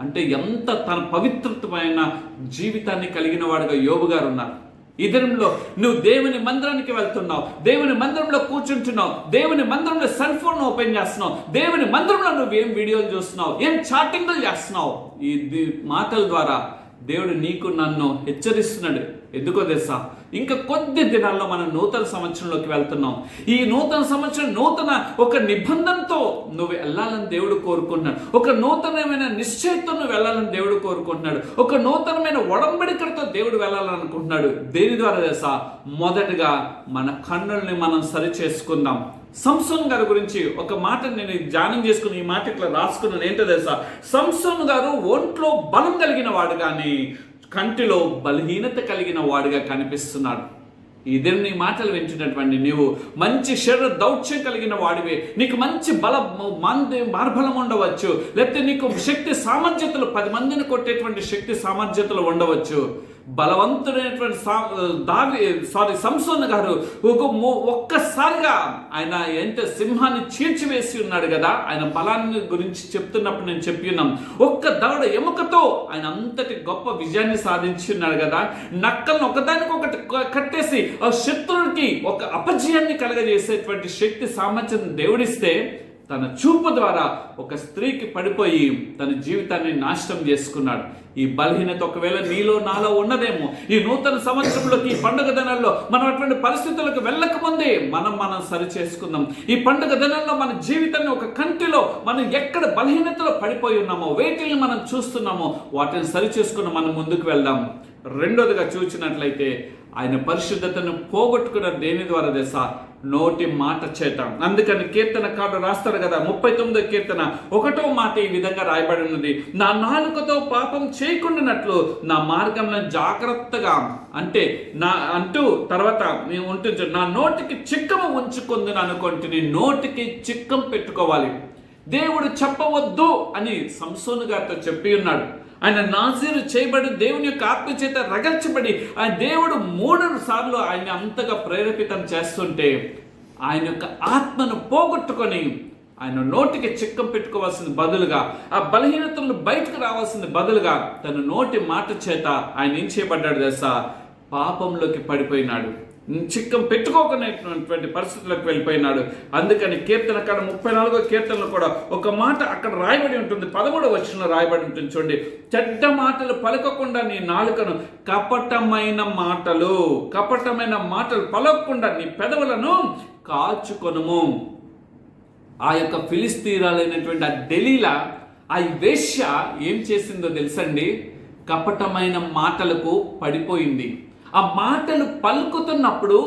అంటే ఎంత తన పవిత్రమైన జీవితాన్ని కలిగిన వాడుగా యోబు గారు ఉన్నారు. ఈ దినంలో నువ్వు దేవుని మందిరానికి వెళ్తున్నావు, దేవుని మందిరంలో కూర్చుంటున్నావు, దేవుని మందిరంలో సెల్ ఫోన్ ఓపెన్ చేస్తున్నావు, దేవుని మందిరంలో నువ్వేం వీడియోలు చూస్తున్నావు, ఏం చాటింగ్లు చేస్తున్నావు. ఈ మాటల ద్వారా దేవుడు నీకు నన్ను హెచ్చరిస్తున్నాడు. ఎందుకో తెలుసా? ఇంకా కొద్ది దినాల్లో మనం నూతన సంవత్సరంలోకి వెళ్తున్నాం. ఈ నూతన సంవత్సరం నూతన ఒక నిబంధనతో నువ్వు వెళ్ళాలని దేవుడు కోరుకుంటున్నాడు. ఒక నూతనమైన నిశ్చయంతో నువ్వు వెళ్ళాలని దేవుడు కోరుకుంటున్నాడు. ఒక నూతనమైన ఒడంబడికలతో దేవుడు వెళ్ళాలనుకుంటున్నాడు. దేని ద్వారా తెలుసా? మొదటగా మన కన్నుల్ని మనం సరి చేసుకుందాం. సంసోన్ గారి గురించి ఒక మాట నేను ధ్యానం చేసుకుని ఈ మాట ఇట్లా రాసుకున్నాను. ఏంటో తెలుసా? సంసోన్ గారు ఒంట్లో బలం కలిగిన వాడు కానీ కంటిలో బలహీనత కలిగిన వాడుగా కనిపిస్తున్నాడు. ఇదే నీ మాటలు వింటున్నటువంటి నీవు మంచి శరీర దౌత్యం కలిగిన వాడివే, నీకు మంచి మార్బలం ఉండవచ్చు, లేకపోతే నీకు శక్తి సామర్థ్యతలు 10 మందిని కొట్టేటువంటి శక్తి సామర్థ్యతలు ఉండవచ్చు. బలవంతుడైనటువంటి సంసోన్ గారు ఒక్కసారిగా ఆయన ఎంత సింహాన్ని చీల్చివేసి ఉన్నాడు కదా. ఆయన బలాన్ని గురించి చెప్తున్నప్పుడు నేను చెప్పి ఉన్నాం. ఒక్క దవడ ఎముకతో ఆయన అంతటి గొప్ప విజయాన్ని సాధించి ఉన్నాడు కదా. నక్కలను ఒకదానికొకటి కట్టేసి ఆ శత్రువునికి ఒక అపజయాన్ని కలగజేసేటువంటి శక్తి సామర్థ్యం దేవుడిస్తే, తన చూపు ద్వారా ఒక స్త్రీకి పడిపోయి తన జీవితాన్ని నాశనం చేసుకున్నాడు. ఈ బలహీనత ఒకవేళ నీలో నాలో ఉన్నదేమో. ఈ నూతన సంవత్సరంలోకి, ఈ పండుగ దినాల్లో మనం అటువంటి పరిస్థితులకు వెళ్ళకముందే మనం సరి చేసుకుందాం. ఈ పండుగ దినాల్లో మన జీవితాన్ని ఒక కంటిలో మనం ఎక్కడ బలహీనతలో పడిపోయి ఉన్నామో, వేటిని మనం చూస్తున్నామో వాటిని సరి చేసుకుని మనం ముందుకు వెళ్దాం. రెండోదిగా చూసినట్లయితే ఆయన పరిశుద్ధతను పోగొట్టుకున్న దేని ద్వారా తెలుసా? నోటి మాట చేత. అందుకని కీర్తనకారుడు రాస్తాడు కదా, 39వ కీర్తన 1వ మాట ఈ విధంగా రాయబడి ఉన్నది, నా నాలుకతో పాపం చేయకుండానట్లు నా మార్గంలో జాగ్రత్తగా అంటూ తర్వాత ఉంటుంది, నా నోటికి చిక్కము ఉంచుకుందని అనుకుంటే నోటికి చిక్కం పెట్టుకోవాలి. దేవుడు చెప్పవద్దు అని సంసోను గారితో చెప్పి ఉన్నాడు. ఆయన నాజీరు చేయబడి దేవుని యొక్క ఆత్మ చేత రగల్చబడి ఆయన దేవుడు 3 సార్లు ఆయన అంతగా ప్రేరేపితం చేస్తుంటే ఆయన యొక్క ఆత్మను పోగొట్టుకొని ఆయన నోటికి చిక్కం పెట్టుకోవాల్సిన బదులుగా, ఆ బలహీనతలను బయటకు రావాల్సిన బదులుగా తన నోటి మాట చేత ఆయన ఏం చేయబడ్డాడు తెలుసా? పాపంలోకి పడిపోయినాడు, చిక్కం పెట్టుకోకునేటువంటి పరిస్థితులకు వెళ్ళిపోయినాడు. అందుకని కీర్తనకాడ 34వ కీర్తనలో కూడా ఒక మాట అక్కడ రాయబడి ఉంటుంది, 13వ వచనంలో రాయబడి ఉంటుంది చూడండి, చెడ్డ మాటలు పలకకుండా నీ నాలుకను కపటమైన మాటలు పలకకుండా నీ పెదవులను కాచుకొనుము. ఆ యొక్క ఫిలిస్తీయురాలైనటువంటి ఆ దెలీలా, ఆ వేశ్య ఏం చేసిందో తెలుసండి? కపటమైన మాటలకు పడిపోయింది. ఆ మాటలు పలుకుతున్నప్పుడు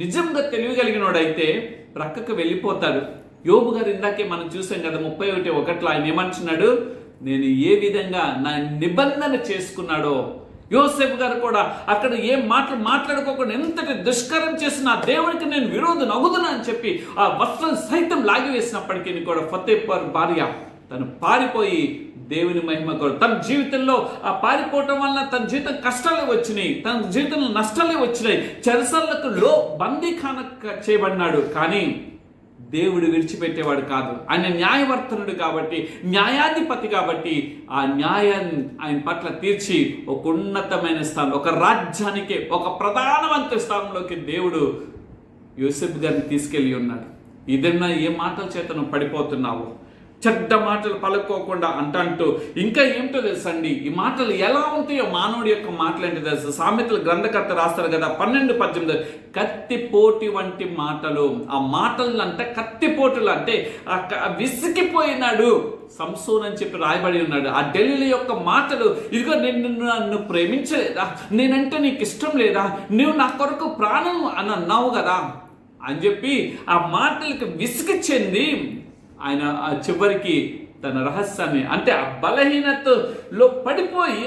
నిజంగా తెలియగలిగినోడైతే ప్రక్కకు వెళ్ళిపోతాడు. యోబు గారు ఇందాకే మనం చూసాం కదా, 31:1 ఆయన ఏమంటున్నాడు? నేను ఏ విధంగా నా నిబంధన చేసుకున్నాడో. యోసేపు గారు కూడా అక్కడ ఏం మాట్లాడుకోకుండా ఎంతటి దుష్కరం చేసిన దేవునికి నేను విరోధం అవుదునా అని చెప్పి ఆ వస్త్రం సైతం లాగివేసినప్పటికీ కూడా ఫతేఫర్ భార్య తను పారిపోయి దేవుని మహిమ కొరకు తన జీవితంలో ఆ పారిపోవటం వలన తన జీవితం కష్టాలే వచ్చినాయి, తన జీవితంలో నష్టాలే వచ్చినాయి, చెరసాలకు బందీఖాన చేయబడినాడు. కానీ దేవుడు విడిచిపెట్టేవాడు కాదు. ఆయన న్యాయవర్తనుడు కాబట్టి, న్యాయాధిపతి కాబట్టి ఆ న్యాయాన్ని ఆయన పట్ల తీర్చి ఒక ఉన్నతమైన స్థానం, ఒక రాజ్యానికి, ఒక ప్రధానమంత్రి స్థానంలోకి దేవుడు యోసేపు గారిని తీసుకెళ్ళి ఉన్నాడు. ఇదన్నా ఏ మాటల చేత నువ్వు పడిపోతున్నావు? చెడ్డ మాటలు పలుకోకుండా అంటూ ఇంకా ఏమిటో తెలుసండి, ఈ మాటలు ఎలా ఉంటాయో మానవుడి యొక్క మాటలు ఏంటో తెలుసు. సామెతల గ్రంథకర్త రాస్తారు కదా 12:18, కత్తిపోటి వంటి మాటలు. ఆ మాటలు అంటే కత్తిపోటులు, అంటే విసిగిపోయినాడు సంసోన్ అని చెప్పి రాయబడి ఉన్నాడు. ఆ దెలీలా యొక్క మాటలు, ఇదిగో నన్ను ప్రేమించలేదా, నేనంటే నీకు ఇష్టం లేదా, నువ్వు నా కొరకు ప్రాణం అని అన్నావు కదా అని చెప్పి ఆ మాటలకు విసిగి చెంది ఆయన చివరికి తన రహస్యాన్ని, అంటే ఆ బలహీనతలో పడిపోయి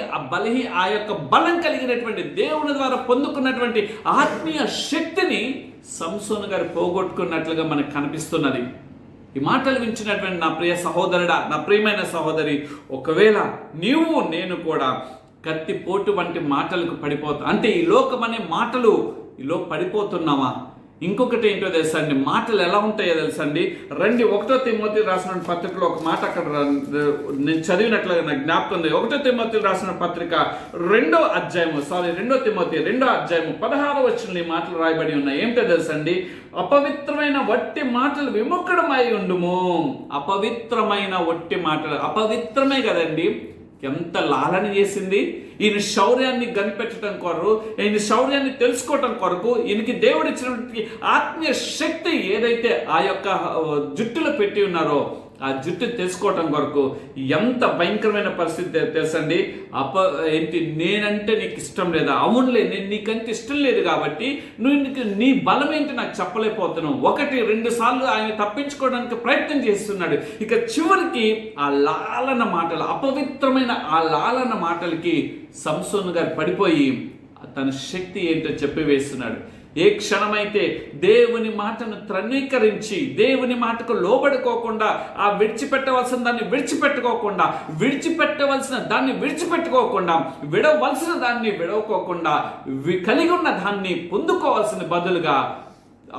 ఆ యొక్క బలం కలిగినటువంటి దేవుని ద్వారా పొందుకున్నటువంటి ఆత్మీయ శక్తిని సంసోను గారు పోగొట్టుకున్నట్లుగా మనకు కనిపిస్తున్నది. ఈ మాటలు వింటున్నటువంటి నా ప్రియ సహోదరుడా, నా ప్రియమైన సహోదరి, ఒకవేళ నేను కూడా కత్తిపోటు వంటి మాటలకు పడిపోతా, అంటే ఈ లోకం అనే మాటలు పడిపోతున్నామా? ఇంకొకటి ఏంటో తెలుసా అండి, మాటలు ఎలా ఉంటాయో తెలుసా అండి? 1 తిమోతి రాసిన పత్రికలో ఒక మాట అక్కడ నేను చదివినట్లుగా నాకు జ్ఞాపకం ఉంది. 1 తిమోతి రాసిన పత్రిక 2వ అధ్యాయము 2 తిమోతి 2వ అధ్యాయము 16వ వచనంలో ఈ మాటలు రాయబడి ఉన్నాయి. ఏమిటో తెలుసా అండి? అపవిత్రమైన వట్టి మాటలు విముఖుడమై ఉండుము. అపవిత్రమైన వట్టి మాటలు, అపవిత్రమే కదండి. ఎంత లాలన చేసింది ఈయన శౌర్యాన్ని కనిపెట్టడం కొరకు, ఈయన శౌర్యాన్ని తెలుసుకోవటం కొరకు, ఈయనకి దేవుడు ఇచ్చినటువంటి ఆత్మీయ శక్తి ఏదైతే ఆ యొక్క జుట్టులో పెట్టి ఉన్నారో ఆ జుట్టు తెలుసుకోవటం కొరకు ఎంత భయంకరమైన పరిస్థితి తెలుసండి. నేనంటే నీకు ఇష్టం లేదా? అవునులే, నేను నీకంటే ఇష్టం లేదు కాబట్టి నీ బలం ఏంటి నాకు చెప్పలేకపోతున్నావు. 1-2 సార్లు ఆయన తప్పించుకోవడానికి ప్రయత్నం చేస్తున్నాడు. ఇక చివరికి ఆ లాలన మాటలు, అపవిత్రమైన ఆ లాలన మాటలకి సంసోను గారు పడిపోయి తన శక్తి ఏంటో చెప్పివేస్తున్నాడు. ఏ క్షణమైతే దేవుని మాటను తృణీకరించి దేవుని మాటకు లోబడుకోకుండా, ఆ విడిచిపెట్టవలసిన దాన్ని విడిచిపెట్టుకోకుండా, విడవలసిన దాన్ని విడవకోకుండా, కలిగి ఉన్న దాన్ని పొందుకోవాల్సిన బదులుగా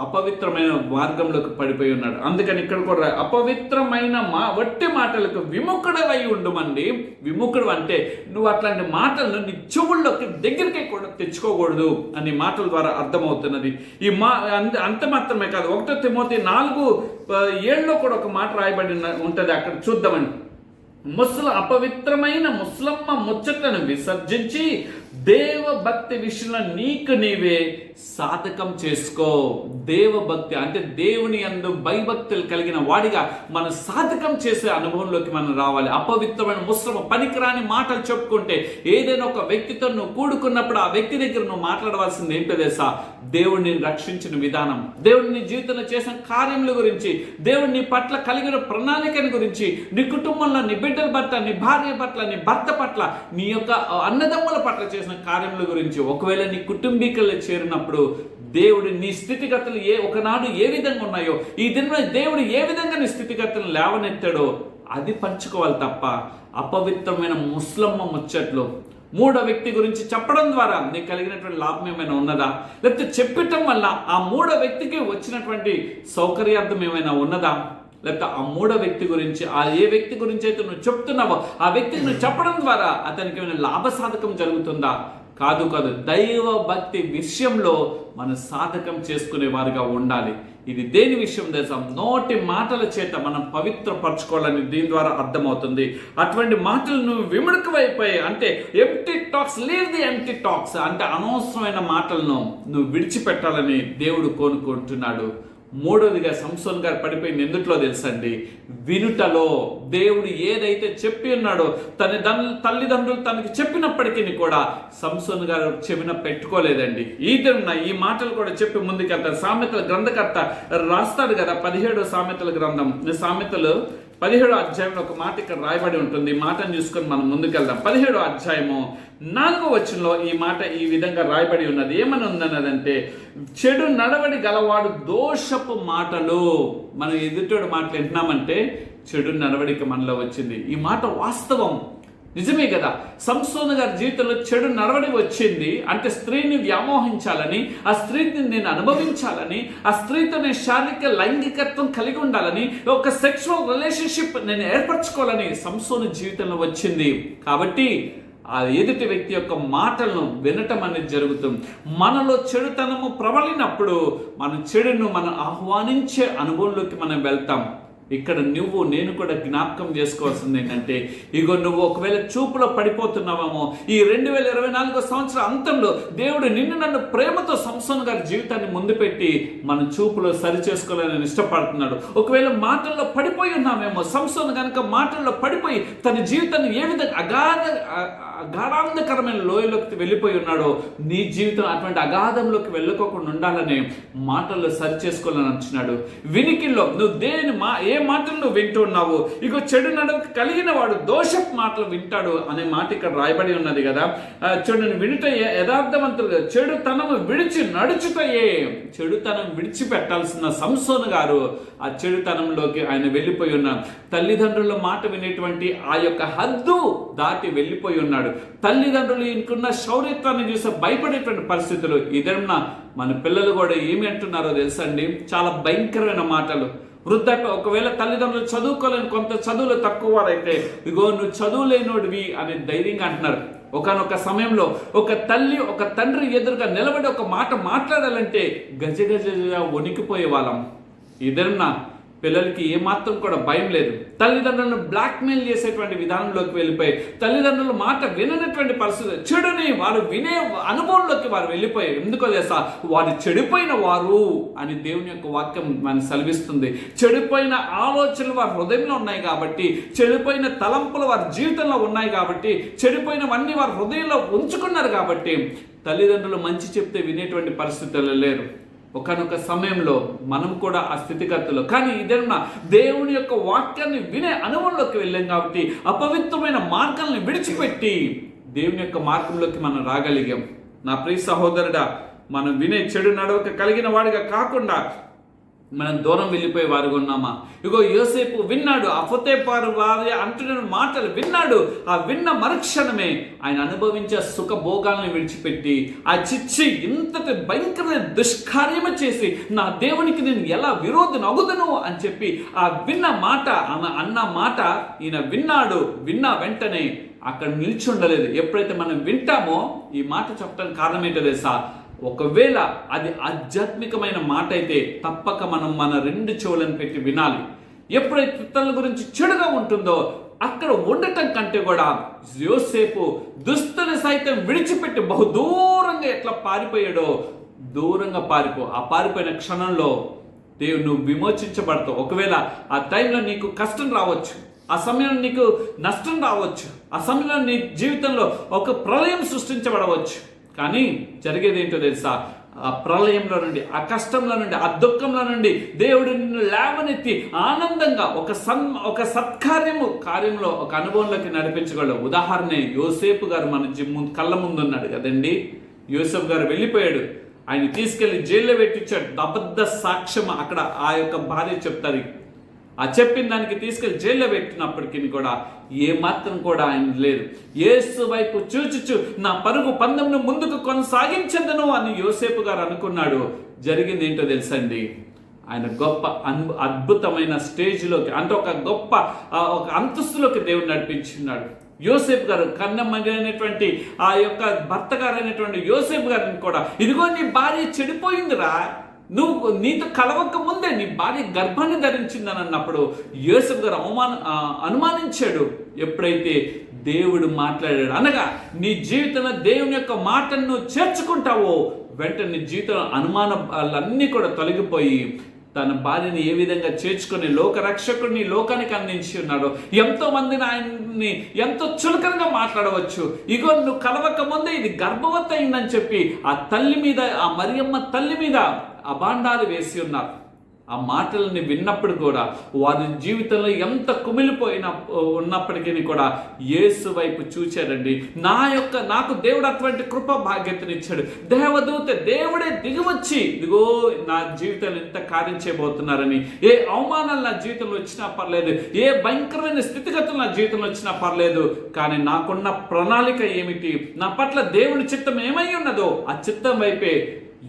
అపవిత్రమైన మార్గంలోకి పడిపోయి ఉన్నాడు. అందుకని ఇక్కడ కూడా అపవిత్రమైన వట్టి మాటలకు విముఖుడవై ఉండమండి. విముఖుడు అంటే నువ్వు అట్లాంటి మాటలను నీ చెవుల్లోకి దగ్గరికి కూడా తెచ్చుకోకూడదు అని మాటల ద్వారా అర్థమవుతున్నది. అంత మాత్రమే కాదు, 1 తిమోతి 4:7 కూడా ఒక మాట రాయబడి ఉంటుంది. అక్కడ చూద్దామండి. అపవిత్రమైన ముస్లమ్మ ముచ్చటను విసర్జించి దేవభక్తి విషయంలో నీకు నీవే సాధకం చేసుకో. దేవభక్తి అంటే దేవుని యందు భయభక్తులు కలిగిన వాడిగా మనం సాధకం చేసే అనుభవంలోకి మనం రావాలి. అపవిత్రమైన ముస్లిం పనికిరాని మాటలు చెప్పుకుంటే, ఏదైనా ఒక వ్యక్తితో నువ్వు కూడుకున్నప్పుడు ఆ వ్యక్తి దగ్గర నువ్వు మాట్లాడవలసింది ఏంటో తెలుసా? దేవుడిని రక్షించిన విధానం, దేవుడిని నీ జీవితంలో చేసిన కార్యముల గురించి, దేవుడి నీ పట్ల కలిగిన ప్రణాళికను గురించి, నీ కుటుంబంలో నీ బిడ్డల పట్ల, నీ భార్య పట్ల, నీ భర్త పట్ల, నీ యొక్క అన్నదమ్ముల పట్ల చేసిన కార్యముల గురించి. ఒకవేళ నీ కుటుంబీకులు చేరినప్పుడు దేవుడు నీ స్థితిగతులు ఒకనాడు ఏ విధంగా ఉన్నాయో, ఈ దినంలో దేవుడు ఏ విధంగా నీ స్థితిగతులను లేవనెత్తాడో అది పంచుకోవాలి తప్ప అపవిత్రమైన ముస్లమ్మ ముచ్చట్లు మూడో వ్యక్తి గురించి చెప్పడం ద్వారా నీకు కలిగినటువంటి లాభం ఏమైనా ఉన్నదా? లేకపోతే చెప్పటం వల్ల ఆ మూడో వ్యక్తికి వచ్చినటువంటి సౌకర్యార్థం ఏమైనా ఉన్నదా? లేకపోతే ఆ మూడో వ్యక్తి గురించి, ఆ ఏ వ్యక్తి గురించి అయితే నువ్వు చెప్తున్నావో ఆ వ్యక్తికి నువ్వు చెప్పడం ద్వారా అతనికి ఏమైనా లాభసాధకం జరుగుతుందా? కాదు. దైవ భక్తి విషయంలో మనం సాధకం చేసుకునే వారిగా ఉండాలి. ఇది దేని విషయం తెలుసా? నోటి మాటల చేత మనం పవిత్రపరచుకోవాలని దీని ద్వారా అర్థమవుతుంది. అటువంటి మాటలు నువ్వు విముఖమైపోయి, అంటే empty talks, leave the empty talks, అంటే అనవసరమైన మాటలను నువ్వు విడిచిపెట్టాలని దేవుడు కోరుకుంటున్నాడు. మూడోదిగా సంసోన్ గారు పడిపోయింది ఎందుట్లో తెలుసండి? వినుటలో. దేవుడు ఏదైతే చెప్పి ఉన్నాడో తన తల్లిదండ్రులు తనకి చెప్పినప్పటికీ కూడా సంసోన్ గారు చెవిన పెట్టుకోలేదండి. ఈ మాటలు కూడా చెప్పి ముందుకెళ్తారు. సామెతల గ్రంథకర్త రాస్తాడు కదా, 17వ సామెతల గ్రంథం, సామెతలు 17వ అధ్యాయంలో ఒక మాట ఇక్కడ రాయబడి ఉంటుంది. ఈ మాటను చూసుకొని మనం ముందుకెళ్దాం. 17వ అధ్యాయము 4వ వచనంలో ఈ మాట ఈ విధంగా రాయబడి ఉన్నది. ఏమని ఉందన్నదంటే, చెడు నడవడి గలవాడు దోషపు మాటలు. మనం ఎదుటోడు మాటలు వింటున్నామంటే చెడు నడవడిక మనలో వచ్చింది. ఈ మాట వాస్తవం, నిజమే కదా. సంసోను గారి జీవితంలో చెడు నడవడి వచ్చింది. అంటే స్త్రీని వ్యామోహించాలని, ఆ స్త్రీని నేను అనుభవించాలని, ఆ స్త్రీతో నేను శారీరక లైంగికత్వం కలిగి ఉండాలని, ఒక సెక్షువల్ రిలేషన్షిప్ నేను ఏర్పరచుకోవాలని సంసోను జీవితంలో వచ్చింది. కాబట్టి ఆ ఎదుటి వ్యక్తి యొక్క మాటలను వినటం అనేది జరుగుతుంది. మనలో చెడుతనము ప్రబలినప్పుడు మన చెడును మనం ఆహ్వానించే అనుభవంలోకి మనం వెళ్తాం. ఇక్కడ నేను కూడా జ్ఞాపకం చేసుకోవాల్సింది ఏంటంటే, ఇగో నువ్వు ఒకవేళ చూపులో పడిపోతున్నావేమో, ఈ 2024 సంవత్సరం అంతంలో దేవుడు నన్ను ప్రేమతో సంసోను గారి జీవితాన్ని ముందు పెట్టి మన చూపులో సరి చేసుకోవాలని ఇష్టపడుతున్నాడు. ఒకవేళ మాటల్లో పడిపోయి ఉన్నామేమో, సంసోను కనుక మాటల్లో పడిపోయి తన జీవితాన్ని ఏ విధంగా అగాధాంధకరమైన లోయలోకి వెళ్ళిపోయి ఉన్నాడో, నీ జీవితం అటువంటి అగాధంలోకి వెళ్ళకోకుండా ఉండాలని మాటల్లో సరి చేసుకోవాలని అంటున్నాడు. వినికిల్లో నువ్వు ఏ మాటలు నువ్వు వింటూ ఉన్నావు, ఇగో చెడు నడవక కలిగిన వాడు దోషపు మాటలు వింటాడు అనే మాట ఇక్కడ రాయబడి ఉన్నది కదా. చెడును వినుట యథార్థవంతులుగా, చెడుతనము విడిచి నడుచుటయే. చెడుతనం విడిచిపెట్టాల్సిన సంసోను గారు ఆ చెడుతనంలోకి ఆయన వెళ్ళిపోయి ఉన్నాడు. తల్లిదండ్రుల మాట వినేటువంటి ఆ యొక్క హద్దు దాటి వెళ్ళిపోయి ఉన్నాడు. తల్లిదండ్రులు ఇంకున్న శౌర్యత్వాన్ని చూసి భయపడేటువంటి పరిస్థితులు. ఇదన్నా మన పిల్లలు కూడా ఏమి అంటున్నారో తెలుసండి, చాలా భయంకరమైన మాటలు. వృద్ధాప్య ఒకవేళ తల్లిదండ్రులు చదువుకోలేని, కొంత చదువులు తక్కువ వారైతే, ఇగో నువ్వు చదువులేనోడివి అని ధైర్యంగా అంటున్నారు. ఒకనొక సమయంలో ఒక తల్లి ఒక తండ్రి ఎదురుగా నిలబడి ఒక మాట మాట్లాడాలంటే గజగజ వణికిపోయే వాళ్ళం. ఇదన్నా పిల్లలకి ఏమాత్రం కూడా భయం లేదు. తల్లిదండ్రులను బ్లాక్మెయిల్ చేసేటువంటి విధానంలోకి వెళ్ళిపోయి, తల్లిదండ్రుల మాట విననటువంటి పరిస్థితి, చెడుని వారు వినే అనుభవంలోకి వారు వెళ్ళిపోయారు. ఎందుకో తెలుసా? వారు చెడిపోయిన వారు అని దేవుని యొక్క వాక్యం మనకు సెలవిస్తుంది. చెడిపోయిన ఆలోచనలు వారి హృదయంలో ఉన్నాయి కాబట్టి, చెడిపోయిన తలంపులు వారి జీవితంలో ఉన్నాయి కాబట్టి, చెడిపోయినవన్నీ వారి హృదయంలో ఉంచుకున్నారు కాబట్టి తల్లిదండ్రులు మంచి చెప్తే వినేటువంటి పరిస్థితులు లేరు. ఒకనొక సమయంలో మనం కూడా ఆ స్థితిగతులు, కానీ ఇదేమన్నా దేవుని యొక్క వాక్యాన్ని వినే అనుభవంలోకి వెళ్ళాం కాబట్టి అపవిత్రమైన మార్గాల్ని విడిచిపెట్టి దేవుని యొక్క మార్గంలోకి మనం రాగలిగాం. నా ప్రియ సహోదరుడా, మనం వినే చెడు నడవక కలిగిన వాడిగా కాకుండా మనం దూరం వెళ్ళిపోయే వారుగా ఉన్నామా? ఇగో యోసేపు విన్నాడు, అఫతేపారు వారి అంటున్న మాటలు విన్నాడు. ఆ విన్న మరుక్షణమే ఆయన అనుభవించే సుఖభోగాల్ని విడిచిపెట్టి ఆ చిచ్చి ఇంతటి భయంకరమైన దుష్కార్యము చేసి నా దేవునికి నేను ఎలా విరోధం అగుదను అని చెప్పి ఆ విన్న మాట, ఆమె అన్న మాట ఈయన విన్నాడు. విన్న వెంటనే అక్కడ నిల్చుండలేదు. ఎప్పుడైతే మనం వింటామో, ఈ మాట చెప్పడానికి కారణం ఏంటో తెలుసా? ఒకవేళ అది ఆధ్యాత్మికమైన మాట అయితే తప్పక మనం మన 2 చెవులను పెట్టి వినాలి. ఎప్పుడైతే పిల్లల గురించి చెడుగా ఉంటుందో అక్కడ ఉండటం కంటే కూడా యోసేపు దుస్తులు సైతం విడిచిపెట్టి బహు దూరంగా ఎట్లా పారిపోయాడో, దూరంగా ఆ పారిపోయిన క్షణంలో దేవుడు నువ్వు విమోచించబడతావు. ఒకవేళ ఆ టైంలో నీకు కష్టం రావచ్చు, ఆ సమయంలో నీకు నష్టం రావచ్చు, ఆ సమయంలో నీ జీవితంలో ఒక ప్రళయం సృష్టించబడవచ్చు. కానీ జరిగేది ఏంటో తెలుసా? ఆ ప్రళయంలో నుండి, ఆ కష్టంలో నుండి, ఆ దుఃఖంలో నుండి దేవుడు నిన్ను లేవనెత్తి ఆనందంగా ఒక కార్యంలో ఒక అనుభవంలోకి నడిపించగలడు. ఉదాహరణ యోసేపు గారు మన కళ్ళ ముందు ఉన్నాడు కదండి. యోసేపు గారు వెళ్ళిపోయాడు, ఆయన తీసుకెళ్లి జైల్లో పెట్టించాడు. అబద్ధ సాక్ష్యం అక్కడ ఆ యొక్క భార్య చెప్తారు. ఆ చెప్పిన దానికి తీసుకెళ్లి జైల్లో పెట్టినప్పటికీ కూడా ఏమాత్రం కూడా ఆయన లేదు. యేసు వైపు చూచుచు నా పరుగు పందెంను ముందుకు కొనసాగించదను అని యోసేపు గారు అనుకున్నాడు. జరిగింది ఏంటో తెలుసండి, ఆయన గొప్ప అద్భుతమైన స్టేజ్లోకి, అంటే ఒక గొప్ప ఒక అంతస్తులోకి దేవుడు నడిపించున్నాడు. యోసేపు గారు కన్నమైనటువంటి ఆ యొక్క భర్త గారైనటువంటి యోసేపు గారిని కూడా, ఇదిగో నీ భార్య చెడిపోయిందిరా, నువ్వు నీతో కలవక ముందే నీ భార్య గర్భాన్ని ధరించిందని అన్నప్పుడు యోసేపు గారు అనుమానించాడు. ఎప్పుడైతే దేవుడు మాట్లాడాడు, అనగా నీ జీవితంలో దేవుని యొక్క మాటను చేర్చుకుంటావో వెంటనే నీ జీవితంలో అనుమానాలన్నీ కూడా తొలగిపోయి తన భార్యని ఏ విధంగా చేర్చుకొని లోకరక్షకుడిని లోకానికి అందించి ఉన్నాడు. ఎంతో మందిని ఆయన్ని ఎంతో చులకనగా మాట్లాడవచ్చు. ఇగో నువ్వు కలవక ముందే ఇది గర్భవతి అయిందని చెప్పి ఆ తల్లి మీద, ఆ మరియమ్మ తల్లి మీద అభాండాలు వేసి ఉన్నారు. ఆ మాటలని విన్నప్పుడు కూడా వారి జీవితంలో ఎంత ఉన్నప్పటికీ కూడా యేసు వైపు చూచారండి. నాకు దేవుడు అటువంటి కృప భాగ్యతనిచ్చాడు. దేవుడే దిగివచ్చి ఇదిగో నా జీవితంలో ఇంత కార్యం చేయబోతున్నారని, ఏ అవమానాలు నా జీవితంలో వచ్చినా పర్లేదు, ఏ భయంకరమైన స్థితిగతులు నా జీవితంలో వచ్చినా పర్లేదు, కానీ నాకున్న ప్రణాళిక ఏమిటి, నా పట్ల దేవుడి చిత్తం ఏమై ఉన్నదో ఆ చిత్తం వైపే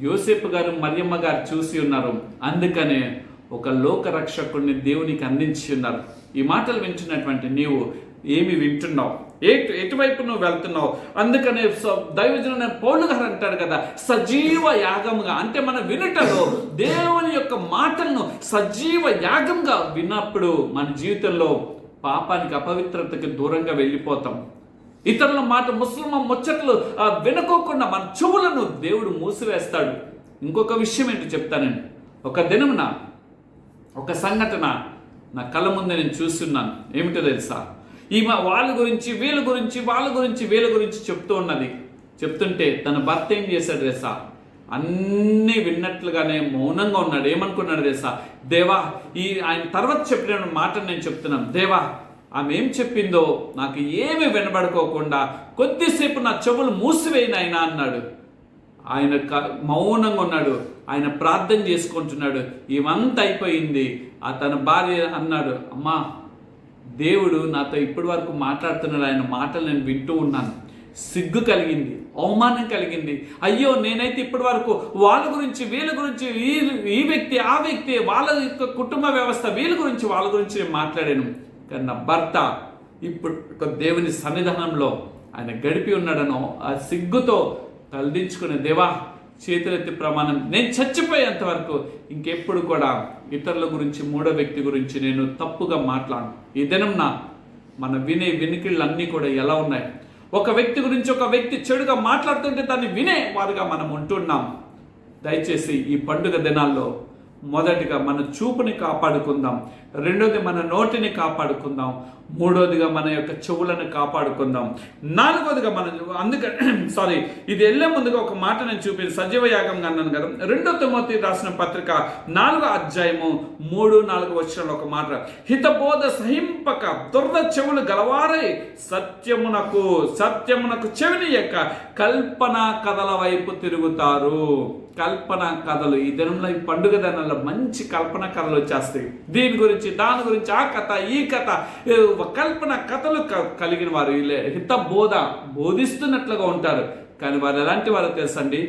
యోసేపు గారు మరియమ్మ గారు చూసి ఉన్నారు. అందుకనే ఒక లోకరక్షకుడిని దేవునికి అందించి ఉన్నారు. ఈ మాటలు వింటున్నటువంటి నీవు ఏమి వింటున్నావు, ఎటువైపు నువ్వు వెళ్తున్నావు? అందుకనే దైవజనుడైన పౌలు గారు అంటారు కదా, సజీవ యాగముగా, అంటే మన వినుటలో దేవుని యొక్క మాటలను సజీవ యాగంగా విన్నప్పుడు మన జీవితంలో పాపానికి, అపవిత్రతకి దూరంగా వెళ్ళిపోతాం. ఇతరుల మాట ముచ్చట్లు వినుకోకుండా మన చెవులను దేవుడు మూసివేస్తాడు. ఇంకొక విషయం ఏంటి చెప్తానండి. ఒక దినమున ఒక సంఘటన నా కళ్ళ ముందే నేను చూస్తున్నాను. ఏమిటో తెలుసా? వాళ్ళ గురించి చెప్తుంటే తన భర్త ఏం చేశాడు తెలుసా? అన్నీ విన్నట్లుగానే మౌనంగా ఉన్నాడు. ఏమనుకున్నాడు తెలుసా? దేవా, ఆయన తర్వాత చెప్పిన మాట నేను చెప్తున్నాను. దేవా, ఆమె ఏం చెప్పిందో నాకు ఏమి వినబడుకోకుండా కొద్దిసేపు నా చెవులు మూసివేయినాయన అన్నాడు. ఆయన మౌనంగా ఉన్నాడు. ఆయన ప్రార్థన చేసుకుంటున్నాడు. ఇవంతా అయిపోయింది. తన భార్య అన్నాడు, అమ్మా, దేవుడు నాతో ఇప్పటి వరకు మాట్లాడుతున్నాడు, ఆయన మాటలు నేను వింటూ ఉన్నాను. సిగ్గు కలిగింది, అవమానం కలిగింది. అయ్యో, నేనైతే ఇప్పటి వరకు వాళ్ళ గురించి ఈ వ్యక్తి ఆ వ్యక్తి వాళ్ళ యొక్క కుటుంబ వ్యవస్థ వాళ్ళ గురించి నేను మాట్లాడాను. కానీ నా భర్త ఇప్పుడు దేవుని సన్నిధానంలో ఆయన గడిపి ఉన్నాడనో ఆ సిగ్గుతో తలదించుకునే, దేవా, చేతులెత్తి ప్రమాణం, నేను చచ్చిపోయేంత వరకు ఇంకెప్పుడు కూడా ఇతరుల గురించి, మూడో వ్యక్తి గురించి నేను తప్పుగా మాట్లాడను. ఈ దినం మన వినికిళ్ళన్నీ కూడా ఎలా ఉన్నాయి? ఒక వ్యక్తి గురించి ఒక వ్యక్తి చెడుగా మాట్లాడుతుంటే దాన్ని వినేవారుగా మనం ఉంటున్నాం. దయచేసి ఈ పండుగ దినాల్లో మొదటిగా మన చూపుని కాపాడుకుందాం, రెండోది మన నోటిని కాపాడుకుందాం, మూడోదిగా మన యొక్క చెవులను కాపాడుకుందాం, నాలుగోదిగా ఇది వెళ్ళే ముందుగా ఒక మాట నేను చూపించి సజీవ యాగంగా అన్నాను కదా. 2 తిమోతి రాసిన పత్రిక 4వ అధ్యాయము 3-4 వచనాల్లో ఒక మాట, హితబోధ సహింపక దుర్ద చెవులు గలవారై సత్యమునకు చెవినియక కల్పన కథల వైపు తిరుగుతారు. కల్పన కథలు ఈ దినంలో, ఈ పండుగ దినాల్లో మంచి కల్పన కథలు వచ్చేస్తాయి. దీని గురించి, దాని గురించి, ఆ కథ, ఈ కథ, కల్పన కథలు కలిగిన వారు బోధిస్తున్నట్లుగా ఉంటారు. కానీ వారు ఎలాంటి వారు తెలుసండి?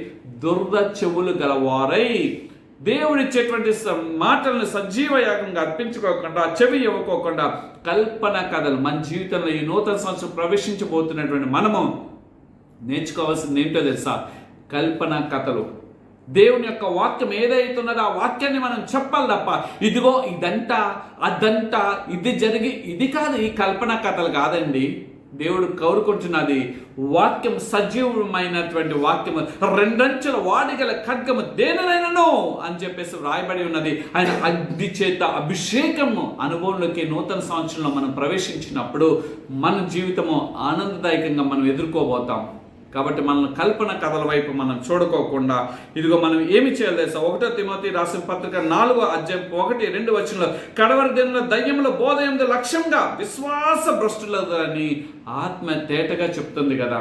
దుర్ద చెవులు గలవారై దేవుడిచ్చేటువంటి మాటలను సజీవ యాగంగా అర్పించుకోకుండా, చెవి ఇవ్వకోకుండా కల్పన కథలు మన జీవితంలో ఈ నూతన సంవత్సరం ప్రవేశించబోతున్నటువంటి మనము నేర్చుకోవాల్సింది ఏంటో తెలుసా? కల్పన కథలు. దేవుని యొక్క వాక్యం ఏదైతే ఉన్నదో ఆ వాక్యాన్ని మనం చెప్పాలి తప్ప ఇదిగో ఇదంట అదంట ఇది జరిగి ఇది కాదు, ఈ కల్పన కథలు కాదండి. దేవుడు కోరుకుంటున్నది వాక్యం, సజీవమైనటువంటి వాక్యము, రెండంచెల వాడిగల ఖడ్గము దేనినైనను అని చెప్పేసి రాయబడి ఉన్నది. ఆయన అగ్ని చేత అభిషేకము అనుభవంలోకి నూతన సంవత్సరంలో మనం ప్రవేశించినప్పుడు మన జీవితము ఆనందదాయకంగా మనం ఎదుర్కోబోతాం. కాబట్టి మన కల్పన కథల వైపు మనం చూడుకోకుండా ఇదిగో మనం ఏమి చేయాలి తెలుసా? 1 తిమోతి రాసిన పత్రిక 4వ అధ్యాయం 1-2 వచనంలో కడవరి దినంలో దయ్యముల బోధ యందు లక్ష్యంగా విశ్వాస భ్రష్టులని ఆత్మ తేటగా చెప్తుంది కదా.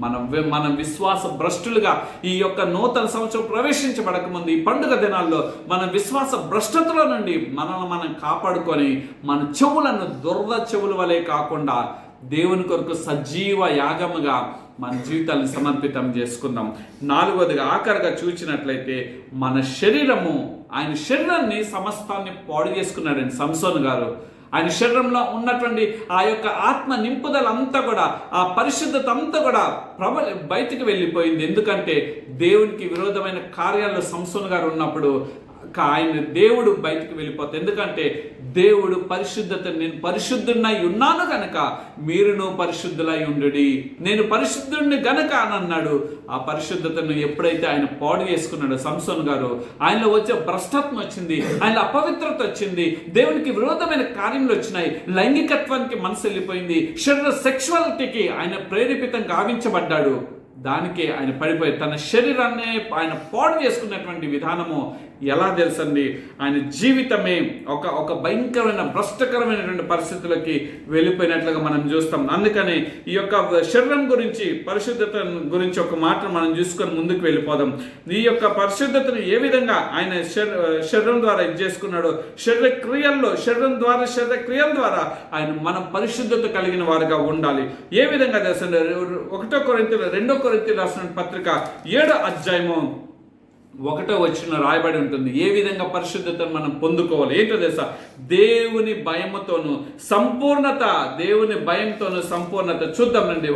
మనం విశ్వాస భ్రష్టులుగా ఈ యొక్క నూతన సంవత్సరం ప్రవేశించబడక ముందు ఈ పండుగ దినాల్లో మన విశ్వాస భ్రష్టతల నుండి మనల్ని మనం కాపాడుకొని మన చెవులను దురద చెవుల వలె కాకుండా దేవుని కొరకు సజీవ యాగముగా మన జీవితాన్ని సమర్పితం చేసుకుందాం. 4వదిగా ఆఖరిగా చూసినట్లయితే మన శరీరము, ఆయన శరీరాన్ని సమస్తాన్ని పాడు చేసుకున్నాడండి సంసోను గారు. ఆయన శరీరంలో ఉన్నటువంటి ఆ యొక్క ఆత్మ నింపుదల అంతా కూడా, ఆ పరిశుద్ధత అంతా కూడా బయటికి వెళ్ళిపోయింది. ఎందుకంటే దేవునికి విరోధమైన కార్యాల్లో సంసోను గారు ఉన్నప్పుడు ఆయన దేవుడు బయటికి వెళ్ళిపోతాడు. ఎందుకంటే దేవుడు పరిశుద్ధత, నేను పరిశుద్ధుడినై ఉన్నాను గనక మీరును పరిశుద్ధులై ఉండుడి, నేను పరిశుద్ధుడిని గనక అని అన్నాడు. ఆ పరిశుద్ధతను ఎప్పుడైతే ఆయన పాడు చేసుకున్నాడో సంసోను గారు, ఆయనలో వచ్చే భ్రష్టత్వం వచ్చింది, ఆయన అపవిత్రత వచ్చింది, దేవునికి విరోధమైన కార్యములు వచ్చినాయి, లైంగికత్వానికి మనసు వెళ్ళిపోయింది, శరీర సెక్షువాలిటీకి ఆయన ప్రేరేపితం గావించబడ్డాడు. దానికే ఆయన పడిపోయి తన శరీరాన్ని ఆయన పాడు చేసుకున్నటువంటి విధానము ఎలా తెలుసండి? ఆయన జీవితమే ఒక భయంకరమైన భ్రష్టకరమైనటువంటి పరిస్థితులకి వెళ్ళిపోయినట్లుగా మనం చూస్తాం. అందుకని ఈ యొక్క శరీరం గురించి, పరిశుద్ధత గురించి ఒక మాట మనం చూసుకొని ముందుకు వెళ్ళిపోదాం. ఈ యొక్క పరిశుద్ధతను ఏ విధంగా ఆయన శరీరం ద్వారా ఇది చేసుకున్నాడో, శరీర క్రియల ద్వారా ఆయన మనం పరిశుద్ధత కలిగిన వారుగా ఉండాలి. ఏ విధంగా తెలుసండి? 2 కొరింథీయులకు రాసిన పత్రిక 7వ అధ్యాయము 1వ వచనం రాయబడి ఉంటుంది. ఏ విధంగా పరిశుద్ధతను మనం పొందుకోవాలి ఏంటో తెలుసా? దేవుని భయముతోను సంపూర్ణత, దేవుని భయంతోను సంపూర్ణత. చూద్దామండి.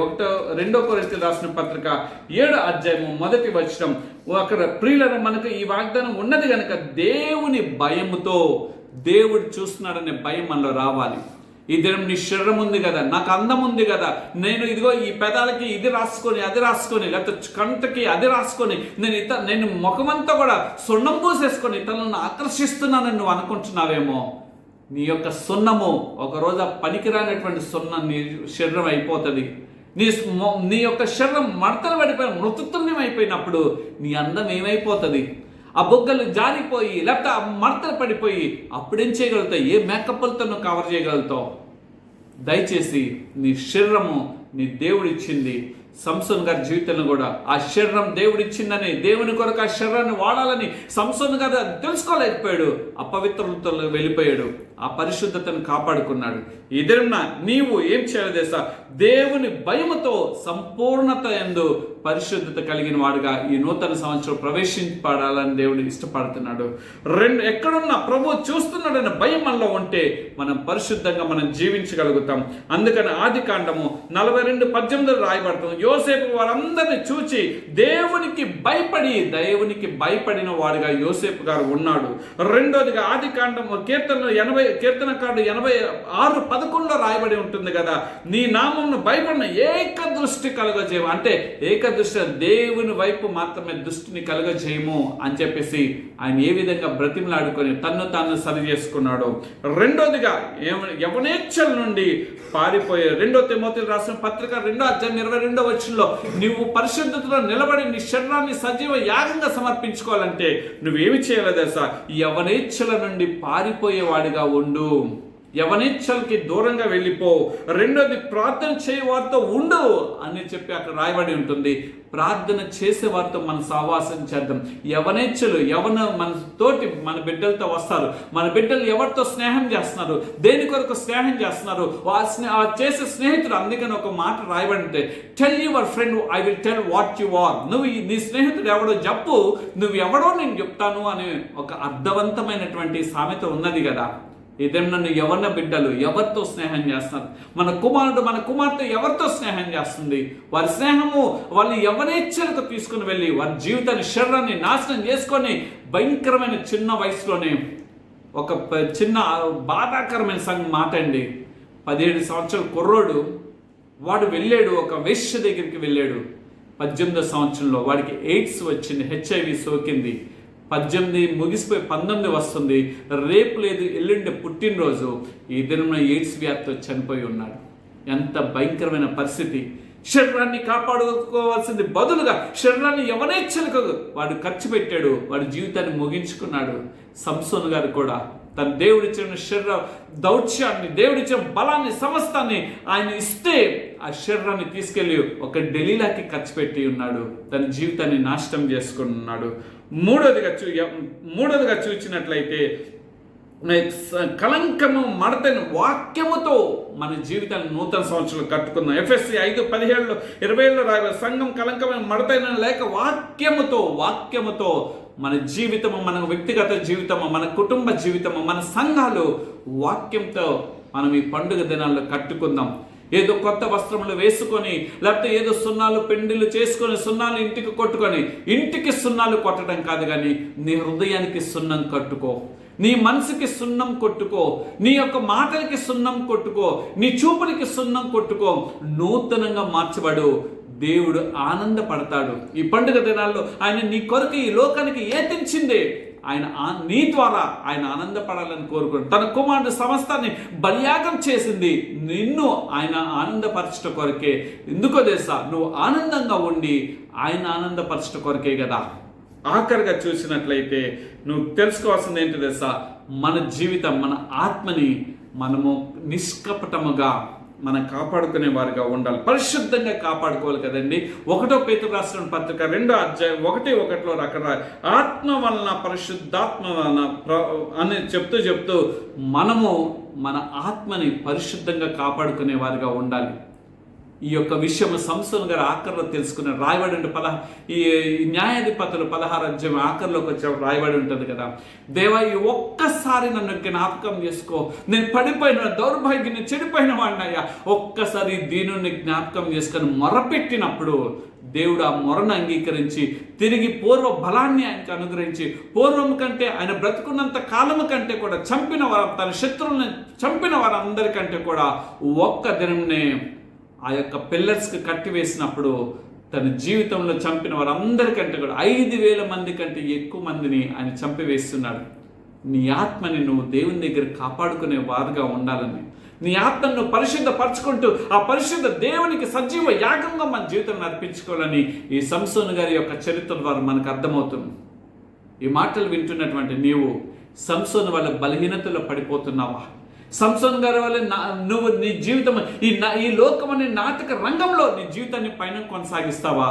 2 కొరింథీయులకు రాసిన పత్రిక 7వ అధ్యాయము 1వ వచనం. అక్కడ ప్రియులను మనకు ఈ వాగ్దానం ఉన్నది కనుక దేవుని భయముతో, దేవుడు చూస్తున్నాడనే భయం మనలో రావాలి. ఈ దినం నీ శరీరం ఉంది కదా, నాకు అందం ఉంది కదా, నేను ఇదిగో ఈ పెదాలకి ఇది రాసుకొని అది రాసుకొని, లేకపోతే కంటకి అది రాసుకొని నేను ముఖమంతా కూడా సున్నం పూసేసుకొని ఇతరులను ఆకర్షిస్తున్నానని నువ్వు అనుకుంటున్నావేమో. నీ యొక్క సున్నము ఒకరోజు పనికిరానటువంటి సున్నం నీ శరీరం అయిపోతుంది. నీ యొక్క శరీరం మడతలు పడిపోయి మృతతుల్యం అయిపోయినప్పుడు నీ అందం ఏమైపోతుంది? ఆ బొగ్గలు జారిపోయి లేకపోతే ఆ మడతలు పడిపోయి అప్పుడేం చేయగలుగుతావు? ఏ మేకప్లతో నువ్వు కవర్ చేయగలుగుతావు? దయచేసి నీ శరీరము నీ దేవుడిచ్చింది. సంసోను గారి జీవితంలో కూడా ఆ శరీరం దేవుడిచ్చిందని, దేవుని కొరకు ఆ శరీరాన్ని వాడాలని సంసోను గారు తెలుసుకోలేకపోయాడు. అపవిత్రతతో వెళ్ళిపోయాడు. ఆ పరిశుద్ధతను కాపాడుకున్నాడు. ఇదన్న నీవు ఏం చేయాలి తెలుసా? దేవుని భయముతో సంపూర్ణత యందు పరిశుద్ధత కలిగిన వాడుగా ఈ నూతన సంవత్సరం ప్రవేశింపడాలని దేవుడు ఇష్టపడుతున్నాడు. ఎక్కడున్నా ప్రభు చూస్తున్నాడనే భయం మనలో ఉంటే మనం పరిశుద్ధంగా మనం జీవించగలుగుతాం. అందుకని ఆదికాండము 42:18 రాయబడుతుంది. యోసేపు వారందరినీ చూచి దేవునికి భయపడిన వాడిగా యోసేపు గారు ఉన్నాడు. రెండోదిగా ఆదికాండము కీర్తనకారుడు 86:11 రాయబడి ఉంటుంది కదా, నీ నామమును భయపడిన ఏకదృష్టి కలుగజేయము. అంటే ఏకదృష్టి దేవుని వైపు మాత్రమే దృష్టిని కలుగజేయము అని చెప్పేసి ఆయన ఏ విధంగా బ్రతిమలాడుకొని తాను సరి చేసుకున్నాడు. రెండోదిగా యవనేచ్ఛల నుండి పారిపోయే 2 తిమోతియులకు రాసిన పత్రిక 2వ అధ్యాయం 22వ వచనంలో నువ్వు పరిశుద్ధతలో నిలబడి నీ శరీరాన్ని సజీవ యాగంగా సమర్పించుకోవాలంటే నువ్వేమి చేయాలో తెలుసా? యవనేచ్ఛల నుండి పారిపోయేవాడిగా ఉండు. యవనేచ్ఛలకి దూరంగా వెళ్ళిపో. రెండోది ప్రార్థన చేయవారితో ఉండు అని చెప్పి అక్కడ రాయబడి ఉంటుంది. ప్రార్థన చేసేవారితో మనం సహవాసం చేద్దాం. యవనేచ్ఛలు మన బిడ్డలతో వస్తారు. మన బిడ్డలు ఎవరితో స్నేహం చేస్తున్నారు, దేని కొరకు స్నేహం చేస్తున్నారు, చేసే స్నేహితుడు. అందుకని ఒక మాట రాయబడి ఉంటే, tell your friend I will tell what you are. నువ్వు నీ స్నేహితుడు ఎవడో చెప్పు, నువ్వు ఎవడో నేను చెప్తాను అనే ఒక అర్థవంతమైనటువంటి సామెత ఉన్నది కదా. ఇదేం నన్ను యవ్వన బిడ్డలు ఎవరితో స్నేహం చేస్తున్నారు, మన కుమారుడు మన కుమార్తె ఎవరితో స్నేహం చేస్తుంది, వారి స్నేహము వాళ్ళని యవ్వనేచ్ఛలకు తీసుకుని వెళ్ళి వారి జీవితాన్ని శరీరాన్ని నాశనం చేసుకొని భయంకరమైన చిన్న వయసులోనే ఒక చిన్న బాధాకరమైన మాట అండి. 17 సంవత్సరాల కుర్రోడు వాడు వెళ్ళాడు, ఒక వేశ్య దగ్గరికి వెళ్ళాడు. 18వ సంవత్సరంలో వాడికి ఎయిడ్స్ వచ్చింది, HIV సోకింది. 18 ముగిసిపోయి 19 వస్తుంది, రేపు లేదు ఎల్లుండి పుట్టినరోజు. ఈ దినం ఎయిడ్స్ వ్యాధితో చనిపోయి ఉన్నాడు. ఎంత భయంకరమైన పరిస్థితి. శరీరాన్ని కాపాడుకోవాల్సింది బదులుగా శరీరాన్ని యవనేచ్ఛలకు వాడు ఖర్చు పెట్టాడు, వాడి జీవితాన్ని ముగించుకున్నాడు. సంసోను గారు కూడా తన దేవుడిచ్చిన శరీర దౌత్యాన్ని, దేవుడిచ్చిన బలాన్ని, సమస్తాన్ని ఆయన ఇస్తే ఆ శరీరాన్ని తీసుకెళ్ళి ఒక డెలీలాకి ఖర్చు పెట్టి ఉన్నాడు, తన జీవితాన్ని నాశనం చేసుకుని ఉన్నాడు. మూడోదిగా చూసినట్లయితే కలంకము మడతను వాక్యముతో మన జీవితాన్ని నూతన సంవత్సరాలు కట్టుకుందాం. ఎఫ్ఎస్సి 5:17 20 రాయబడి సంఘం కలంకమైన మడతైన లేక వాక్యముతో మన జీవితము, మన వ్యక్తిగత జీవితము, మన కుటుంబ జీవితము, మన సంఘాలు వాక్యంతో మనం ఈ పండుగ దినాల్లో కట్టుకుందాం. ఏదో కొత్త వస్త్రములు వేసుకొని, లేకపోతే ఏదో సున్నాలు పెండిలు చేసుకొని సున్నాలు ఇంటికి కొట్టుకొని, ఇంటికి సున్నాలు కొట్టడం కాదు, కానీ నీ హృదయానికి సున్నం కట్టుకో, నీ మనసుకి సున్నం కొట్టుకో, నీ యొక్క మాటలకి సున్నం కొట్టుకో, నీ చూపులకి సున్నం కొట్టుకో. నూతనంగా మార్చబడు, దేవుడు ఆనందపడతాడు. ఈ పండుగ దినాల్లో ఆయన నీ కొరకు ఈ లోకానికి ఏతించిందే, ఆయన నీ ద్వారా ఆయన ఆనందపడాలని కోరుకుంటాడు. తన కుమారుడు సమస్తాన్ని బలియాగం చేసింది నిన్ను ఆయన ఆనందపరచట కొరకే. ఎందుకో తెలుసా, నువ్వు ఆనందంగా ఉండి ఆయన ఆనందపరచట కొరకే కదా. ఆఖరిగా చూసినట్లయితే నువ్వు తెలుసుకోవాల్సింది ఏంటి తెలుసా, మన జీవితం, మన ఆత్మని మనము నిష్కపటముగా మనం కాపాడుకునే వారిగా ఉండాలి, పరిశుద్ధంగా కాపాడుకోవాలి కదండి. 1 పేతురు రాసిన పత్రిక 2:1-1 అక్కడ ఆత్మ వలన పరిశుద్ధాత్మ వలన అని చెప్తూ మనము మన ఆత్మని పరిశుద్ధంగా కాపాడుకునే వారిగా ఉండాలి. ఈ యొక్క విషయం సంసోను గారు ఆఖరిలో తెలుసుకున్న రాయబడి ఉంటుంది. ఈ న్యాయాధిపతులు 16 అధ్యాయం ఆఖరిలోకి వచ్చే రాయబడి ఉంటుంది కదా, దేవా ఈ ఒక్కసారి నన్ను జ్ఞాపకం చేసుకో, నేను పడిపోయిన దౌర్భాగ్యాన్ని చెడిపోయిన వాడినయ్యా, ఒక్కసారి దీనుని జ్ఞాపకం చేసుకొని మొరపెట్టినప్పుడు దేవుడు ఆ మొరను అంగీకరించి తిరిగి పూర్వ బలాన్ని ఆయనకు అనుగ్రహించి, పూర్వం కంటే ఆయన బ్రతుకున్నంత కాలము కంటే కూడా తన శత్రువులను చంపిన వారందరికంటే కూడా ఒక్క దినంనే ఆ యొక్క పిల్లర్స్కి కట్టివేసినప్పుడు తన జీవితంలో చంపిన వారందరికంటే కూడా 5,000 మంది కంటే ఎక్కువ మందిని ఆయన చంపివేస్తున్నాడు. నీ ఆత్మని నువ్వు దేవుని దగ్గర కాపాడుకునే వారుగా ఉండాలని, నీ ఆత్మను పరిశుద్ధపరచుకుంటూ ఆ పరిశుద్ధ దేవునికి సజీవ యాగంగా మన జీవితాన్ని అర్పించుకోవాలని ఈ సంసోను గారి యొక్క చరిత్ర ద్వారా మనకు అర్థమవుతుంది. ఈ మాటలు వింటున్నటువంటి నీవు సంసోను వాళ్ళ బలహీనతలో పడిపోతున్నావా? సంసోను గారి వల్ల నువ్వు నీ జీవితం ఈ లోకం అనే నాటక రంగంలో నీ జీవితాన్ని పైన కొనసాగిస్తావా?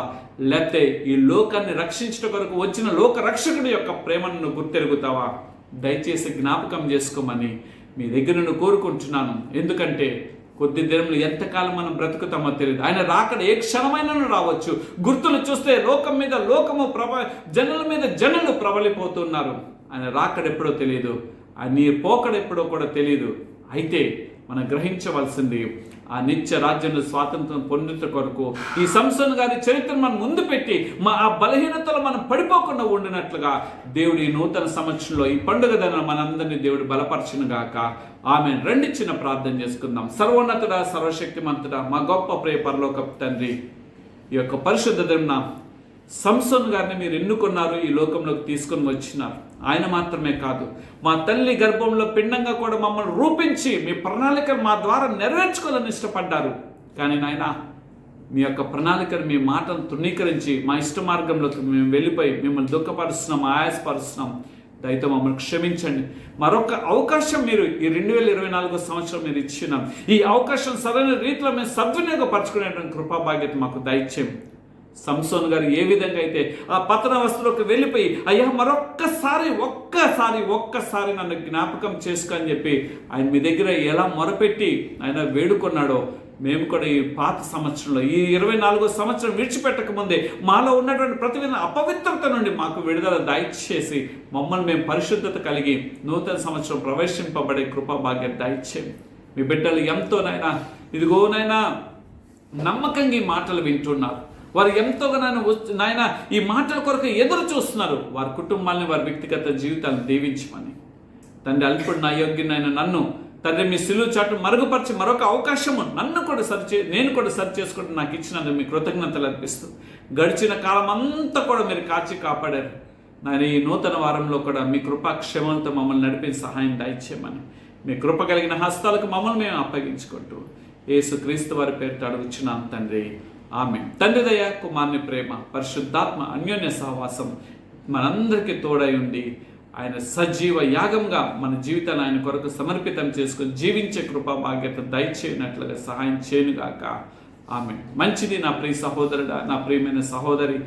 లేకపోతే ఈ లోకాన్ని రక్షించడం కొరకు వచ్చిన లోక రక్షకుడి యొక్క ప్రేమను నువ్వు గుర్తెరుగుతావా? దయచేసి జ్ఞాపకం చేసుకోమని మీ దగ్గర నేను కోరుకుంటున్నాను. ఎందుకంటే కొద్ది దినములు ఎంతకాలం మనం బ్రతుకుతామో తెలియదు. ఆయన రాకడ ఏ క్షణమైనా రావచ్చు. గుర్తులు చూస్తే లోకం మీద లోకము జనుల మీద జనులు ప్రబలిపోతున్నారు. ఆయన రాకడ ఎప్పుడో తెలియదు, నీ పోకడ ఎప్పుడో కూడా తెలియదు. అయితే మనం గ్రహించవలసింది ఆ నిత్య రాజ్యంలో స్వాతంత్రం పొందుట కొరకు ఈ సంసోను గారి చరిత్రను మనం ముందు పెట్టి ఆ బలహీనతలు మనం పడిపోకుండా ఉండినట్లుగా దేవుడు ఈ నూతన సంవత్సరంలో ఈ పండుగ దిన మనందరినీ దేవుడు బలపరచును గాక. ఆమె రండి చిన్న ప్రార్థన చేసుకుందాం. సర్వోన్నతుడా, సర్వశక్తిమంతుడా, మా గొప్ప ప్రియ పరలోకపు తండ్రి, ఈ యొక్క పరిశుద్ధ దిన సంసోను గారిని మీరు ఎన్నుకున్నారు, ఈ లోకంలోకి తీసుకొని వచ్చినారు. ఆయన మాత్రమే కాదు, మా తల్లి గర్భంలో పిండంగా కూడా మమ్మల్ని రూపించి మీ ప్రణాళికను మా ద్వారా నెరవేర్చుకోవాలని ఇష్టపడ్డారు. కానీ నాయన, మీ యొక్క ప్రణాళికను, మీ మాటను తృణీకరించి మా ఇష్ట మార్గంలోకి మేము వెళ్ళిపోయి మిమ్మల్ని దుఃఖపరుస్తున్నాం, ఆయాసపరుస్తున్నాం. దయతో మమ్మల్ని క్షమించండి. మరొక అవకాశం మీరు ఈ 2024 సంవత్సరం మీరు ఇచ్చినాం. ఈ అవకాశం సరైన రీతిలో మేము సద్వినియోగపరచుకునేటువంటి కృపాభాగ్యత మాకు దయచేయం. సంసోను గారు ఏ విధంగా అయితే ఆ పతన అవస్థలోకి వెళ్ళిపోయి, అయ్యా ఒక్కసారి నన్ను జ్ఞాపకం చేసుకొని చెప్పి ఆయన మీ దగ్గర ఎలా మొరపెట్టి ఆయన వేడుకున్నాడో, మేము కూడా ఈ పాత సంవత్సరంలో ఈ 24వ సంవత్సరం విడిచిపెట్టక ముందే మాలో ఉన్నటువంటి ప్రతి విధమైన అపవిత్రత నుండి మాకు విడుదల దయచేసి మమ్మల్ని మేము పరిశుద్ధత కలిగి నూతన సంవత్సరం ప్రవేశింపబడే కృపా భాగ్యం దయచేయండి. మీ బిడ్డలు ఎంతోనైనా ఇదిగోనైనా నమ్మకంగా ఈ మాటలు వింటున్నారు. వారు ఎంతోగా నాయన ఈ మాటల కొరకు ఎదురు చూస్తున్నారు. వారి కుటుంబాన్ని, వారి వ్యక్తిగత జీవితాలను దీవించమని తండ్రి, అల్పుడు నా యోగ్యునైన నన్ను తండ్రి మీ సిలువ చాటు మరుగుపరిచి మరొక అవకాశము నేను కూడా సరి చేసుకుంటూ నాకు ఇచ్చినందుకు మీ కృతజ్ఞతలు అర్పిస్తూ గడిచిన కాలం అంతా కూడా మీరు కాచి కాపాడారు నాయన. ఈ నూతన వారంలో కూడా మీ కృపాక్షేమంతో మమ్మల్ని నడిపే సహాయం దయచేయమని మీ కృప కలిగిన హస్తాలకు మమ్మల్ని మేము అప్పగించుకుంటూ యేసుక్రీస్తు వారి పేరుతో అడుగుచున్నాం తండ్రి, ఆమేన్. తండ్రి దయ, కుమారుని ప్రేమ, పరిశుద్ధాత్మ అన్యోన్య సహవాసం మనందరికీ తోడై ఉండి ఆయన సజీవ యాగంగా మన జీవితాన్ని ఆయన కొరకు సమర్పితం చేసుకుని జీవించే కృపా భాగ్యత దయచేయనట్లుగా సహాయం చేయనుగాక, ఆమేన్. మంచిది నా ప్రియ సహోదరుడా, నా ప్రియమైన సహోదరి.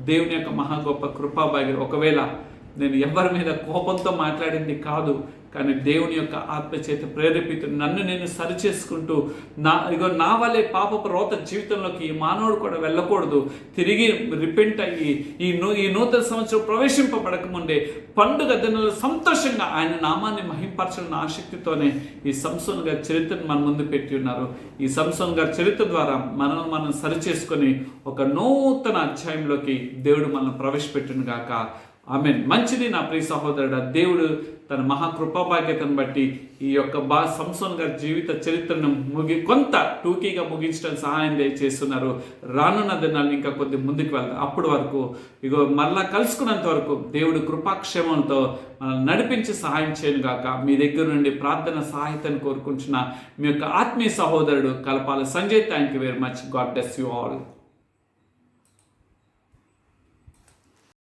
దేవుని యొక్క మహా గొప్ప కృపా భాగ్యం. ఒకవేళ నేను ఎవరి మీద కోపంతో మాట్లాడింది కాదు, కానీ దేవుని యొక్క ఆత్మ చేత ప్రేరేపితుడు నన్ను నేను సరిచేసుకుంటూ నా వల్లే పాపపు రోత జీవితంలోకి ఈ మానవుడు కూడా వెళ్ళకూడదు. తిరిగి రిపెంట్ అయ్యి ఈ నూతన సంవత్సరం ప్రవేశింపబడక ముందే పండుగ దినాల్లో సంతోషంగా ఆయన నామాన్ని మహింపరచాలన్న ఆసక్తితోనే ఈ సంసోన్ గారి చరిత్రను మన ముందు పెట్టి ఉన్నారు. ఈ సంసోన్ గారి చరిత్ర ద్వారా మనం సరిచేసుకొని ఒక నూతన అధ్యాయంలోకి దేవుడు మనల్ని ప్రవేశపెట్టును గాక, ఆమేన్. మంచిది నా ప్రియ సహోదరుడా. దేవుడు తన మహాకృపాభాగ్యతను బట్టి ఈ యొక్క సంసోన్ గారి జీవిత చరిత్రను కొంత టూకీగా ముగించడానికి సహాయం చేస్తున్నారు. రానున్న దినాలు ఇంకా కొద్ది ముందుకు వెళ్తారు. అప్పటి వరకు మరలా కలుసుకున్నంత వరకు దేవుడు కృపాక్షేమంతో మనల్ని నడిపించి సహాయం చేయను గాక. మీ దగ్గర నుండి ప్రార్థన సహాయతను కోరుకుంటున్న మీ యొక్క ఆత్మీయ సహోదరుడు Kalapala Sanjay. Thank you very much. God bless you all.